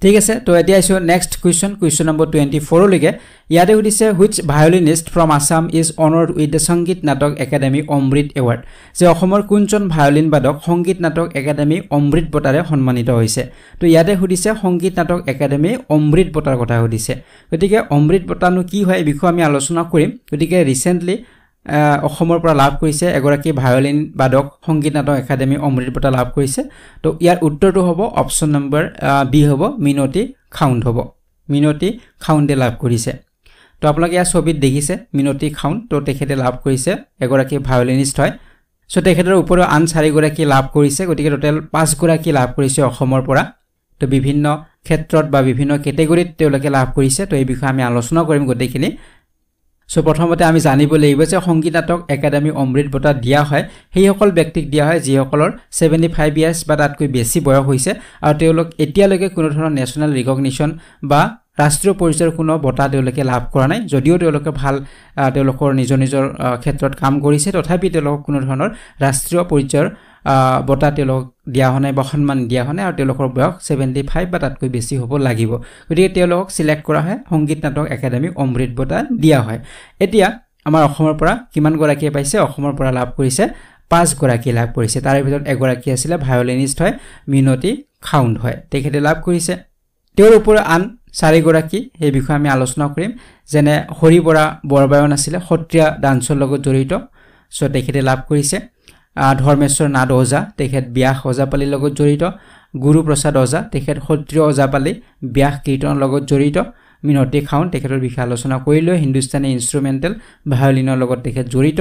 ঠিক আছে তো এতিয়া আইছো নেক্সট কোৱেশ্চন নম্বৰ 24 লৈকে ইয়াতে সুধিছে which violinist from Assam is honored with the Sangeet Natak Academy Amrit Award যে অসমৰ কোনজন ভায়োলিন বাদক সংগীত নাটক একাডেমি অমৃত বঁটাৰে সন্মানিত হৈছে তো ইয়াতে সুধিছে সংগীত নাটক একাডেমি অমৃত বঁটাৰ কথা সুধিছে গতিকে অমৃত বঁটানো কি হয় এই বিষয়ে আমি আলোচনা কৰিম গতিকে ৰিসেন্টলি অসমৰ পৰা লাভ কৰিছে এগৰাকী ভায়োলিন বাদক সংগীত নাটক একাডেমি অমৃত বঁটা লাভ কৰিছে তো ইয়াৰ উত্তৰটো হ'ব অপচন নম্বৰ বি হ'ব মিনতি খাউণ্ড হ'ব মিনতি খাউণ্ডে লাভ কৰিছে তো আপোনালোকে ইয়াৰ ছবিত দেখিছে মিনতি খাউণ্ড তো তেখেতে লাভ কৰিছে এগৰাকী ভায়োলিনিষ্ট হয় সো তেখেতৰ ওপৰত আন 4 গৰাকী লাভ কৰিছে গতিকে টোটাল 5 গৰাকী লাভ কৰিছে অসমৰ পৰা তো বিভিন্ন ক্ষেত্ৰত বা বিভিন্ন ক্যাটাগৰীত তেওঁলোকে লাভ কৰিছে তো এই বিষয়ে আমি আলোচনা কৰিম গটেখিনি সো প্ৰথমতে আমি জানিব লাগিব যে সংগীত নাটক একাডেমি অমৃত বঁটা দিয়া হয় সেই সকল ব্যক্তিক দিয়া হয় যিসকলৰ 75 ইয়াৰ্স বা তাতকৈ বেছি বয়স হৈছে আৰু তেওঁলোক এতিয়ালৈকে কোনো ধৰণৰ নেশনাল ৰিকগনিশন বা ৰাষ্ট্ৰীয় পৰ্যায়ৰ কোনো বঁটা তেওঁলোকে লাভ কৰা নাই যদিও তেওঁলোকে ভাল তেওঁলোকৰ নিজৰ ক্ষেত্ৰত কাম কৰিছে তথাপি তেওঁলোকক কোনো ধৰণৰ ৰাষ্ট্ৰীয় পৰ্যায়ৰ বঁটা তেওঁলোক দিয়া হনে বা সন্মান দিয়া হনে আৰু তেওঁলোকৰ বয়স 75 বা তাতকৈ বেছি হ'ব লাগিব গতিকে তেওঁলোকক সিলেক্ট কৰা হয় সংগীত নাটক একাডেমি অমৃত বঁটা দিয়া হয় এতিয়া আমাৰ অসমৰ পৰা কিমান গৰাকী পাইছে অসমৰ পৰা লাভ কৰিছে 5 গৰাকী লাভ কৰিছে তাৰ ভিতৰত এগৰাকী আছিল ভায়োলিনিষ্ট হয় মিনতি খাউণ্ড হয় তেখেতে লাভ কৰিছে তেওঁৰ ওপৰত আন 4 গৰাকী এই বিষয়ে আমি আলোচনা কৰিম যেনে হৰি বৰবায়ন আছিল সত্ৰীয়া ডান্সৰ লগত জড়িত সো তেখেতে লাভ কৰিছে ধৰ্মেশ্বৰ নাথ ওজা তেখেত ব্যাস ওজাপালিৰ লগত জড়িত গুৰু প্ৰসাদ ওজা তেখেত সত্ৰীয় ওজাপালি ব্যাস কীৰ্তনৰ লগত জড়িত মিনতি খাউণ্ড তেখেতৰ বিষয়ে আলোচনা কৰিলো হিন্দুস্তানী ইনস্ট্ৰুমেন্টাল ভায়োলিনৰ লগত তেখেত জড়িত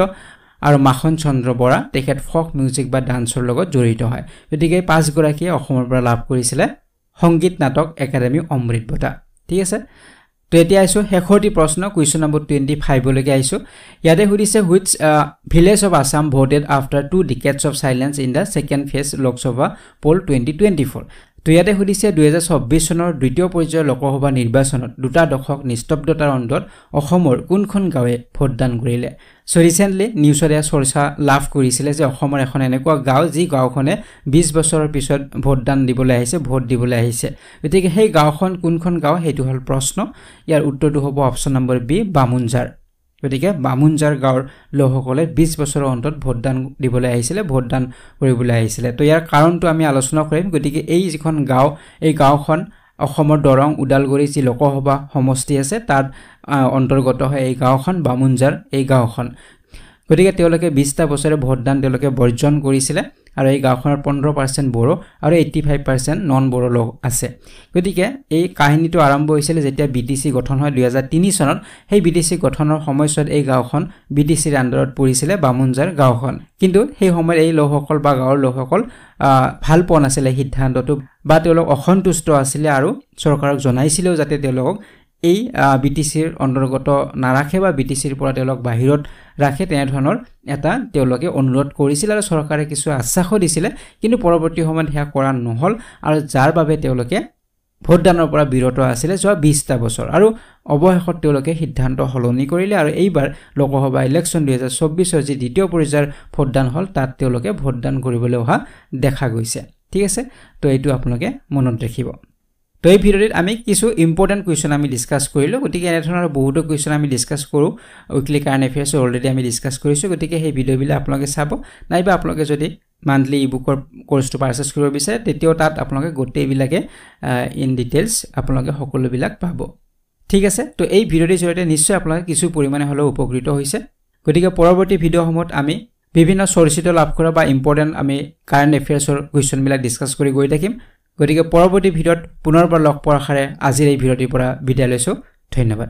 আৰু মাখন চন্দ্ৰ বৰা তেখেত ফক মিউজিক বা ডান্সৰ লগত জড়িত হয় গতিকে 5 গৰাকী অসমৰ পৰা লাভ কৰিছিল সংগীত নাটক একাডেমি অমৃত বঁটা ঠিক আছে তো এতিয়া আইছো শেষৰটি প্ৰশ্ন কোৱেশ্চন নম্বৰ 25 লৈকে আইছো ইয়াতে সুধিছে which village of Assam voted after 2 decades of silence in the second phase Lok Sabha poll 2024 তো ইয়াতে সুধিছে 2024 চনৰ দ্বিতীয় পৰ্যায়ৰ লোকসভা নিৰ্বাচনত দুটা দশক নিস্তব্ধতাৰ অন্তত অসমৰ কোনখন গাঁৱে ভোটদান কৰিলে সো ৰিসেন্টলি নিউজৰে চৰ্চা লাভ কৰিছিল যে অসমৰ এখন এনেকুৱা গাঁও যি গাঁওখনে 20 বছৰৰ পিছত ভোটদান দিবলৈ আহিছে ভোট দিবলৈ আহিছে গতিকে সেই গাঁওখন কোনখন গাঁও হেতু হল প্ৰশ্ন ইয়াৰ উত্তৰটো হ'ব অপচন নম্বৰ বি বামুনজাৰ গতিকে বামুনজাৰ গাঁৱৰ লোকসকলে 20 বছৰৰ অন্তত ভোটদান দিবলৈ আহিছিল ভোটদান কৰিবলৈ আহিছিল তো ইয়াৰ কাৰণটো আমি আলোচনা কৰিম গতিকে এই যিখন গাঁও এই গাঁওখন অসমৰ দৰং উদালগুৰি যি লোকসভা সমষ্টি আছে তাত অন্তৰ্গত হয় এই গাঁওখন বামুনজাৰ এই গাঁওখন গতিকে তেওঁলোকে 20টা বছৰে ভোটদান তেওঁলোকে বৰ্জন কৰিছিলে আৰু এই গাঁওখনৰ 15% বড়ো আৰু 85% নন বড়ো লোক আছে গতিকে এই কাহিনীটো আৰম্ভ হৈছিল যেতিয়া বিটিসি গঠন হয় 2003 চনত সেই বিটিসি গঠনৰ সময়ছোৱাত এই গাঁওখন বিটিসিৰ আণ্ডাৰত পৰিছিল বামুনজাৰ গাঁওখন কিন্তু সেই সময়ত এই লোকসকল বা গাঁৱৰ লোকসকল ভাল পোৱা নাছিল সিদ্ধান্তটো বা তেওঁলোক অসন্তুষ্ট আছিল আৰু চৰকাৰক জনাইছিল যাতে তেওঁলোকক এই বিটিসিৰ অন্তৰ্গত নাৰাখে বা বিটিসিৰ পৰা তেওঁলোক বাহিৰত ৰাখে তেনে ধৰণৰ এটা তেওঁলোকে অনুৰোধ কৰিছিল আৰু চৰকাৰে কিছু আশ্বাসও দিছিল কিন্তু পৰৱৰ্তী সময়ত হেয়া কৰা নহল আৰু যাৰ বাবে তেওঁলোকে ভোটদানৰ পৰা বিৰত আছিল যোৱা 20টা বছৰ আৰু অৱশেষত তেওঁলোকে সিদ্ধান্ত সলনি কৰিলে আৰু এইবাৰ লোকসভা ইলেকশ্যন 2024 যি দ্বিতীয় পৰ্যায়ৰ ভোটদান হল তাত তেওঁলোকে ভোটদান কৰিবলৈ অহা দেখা গৈছে ঠিক আছে তো এইটো আপোনালোকে মনত ৰাখিব তো এই ভিডিওত আমি কিছু ইম্পৰ্টেন্ট কোৱেশ্চন আমি ডিসকাস কৰিলো গতিকে এনে ধৰণৰ বহুত কোৱেশ্চন আমি ডিসকাস কৰো উইকলি কাৰেন্ট এফেয়াৰ্স অলৰেডি আমি ডিসকাস কৰিছো গতিকে এই ভিডিওবিলা আপোনালোকে চাব নাইবা আপোনালোকে যদি মান্থলি ইবুকৰ কোৰ্সটো পাৰচেজ কৰিব বিচাৰে তেতিয়াও তাত আপোনালোকে গোটেইবিলাকে ইন ডিটেইলছ আপোনালোকে সকলোবিলাক পাব ঠিক আছে তো এই ভিডিওৰ জৰিয়তে নিশ্চয় আপোনালোকে কিছু পৰিমাণে হলেও উপকৃত হৈছে গতিকে পৰৱৰ্তী ভিডিওসমূহত আমি বিভিন্ন চৰ্চিত লাভ কৰা বা ইম্পৰ্টেন্ট আমি কাৰেন্ট এফেয়াৰ্সৰ কোৱেশ্চনবিলাক ডিসকাস কৰি গৈ থাকিম গতিকে পৰৱৰ্তী ভিডিওত পুনৰবাৰ লগ পোৱাৰ আশাৰে আজিৰ এই ভিডিওটিৰ পৰা বিদায় লৈছো ধন্যবাদ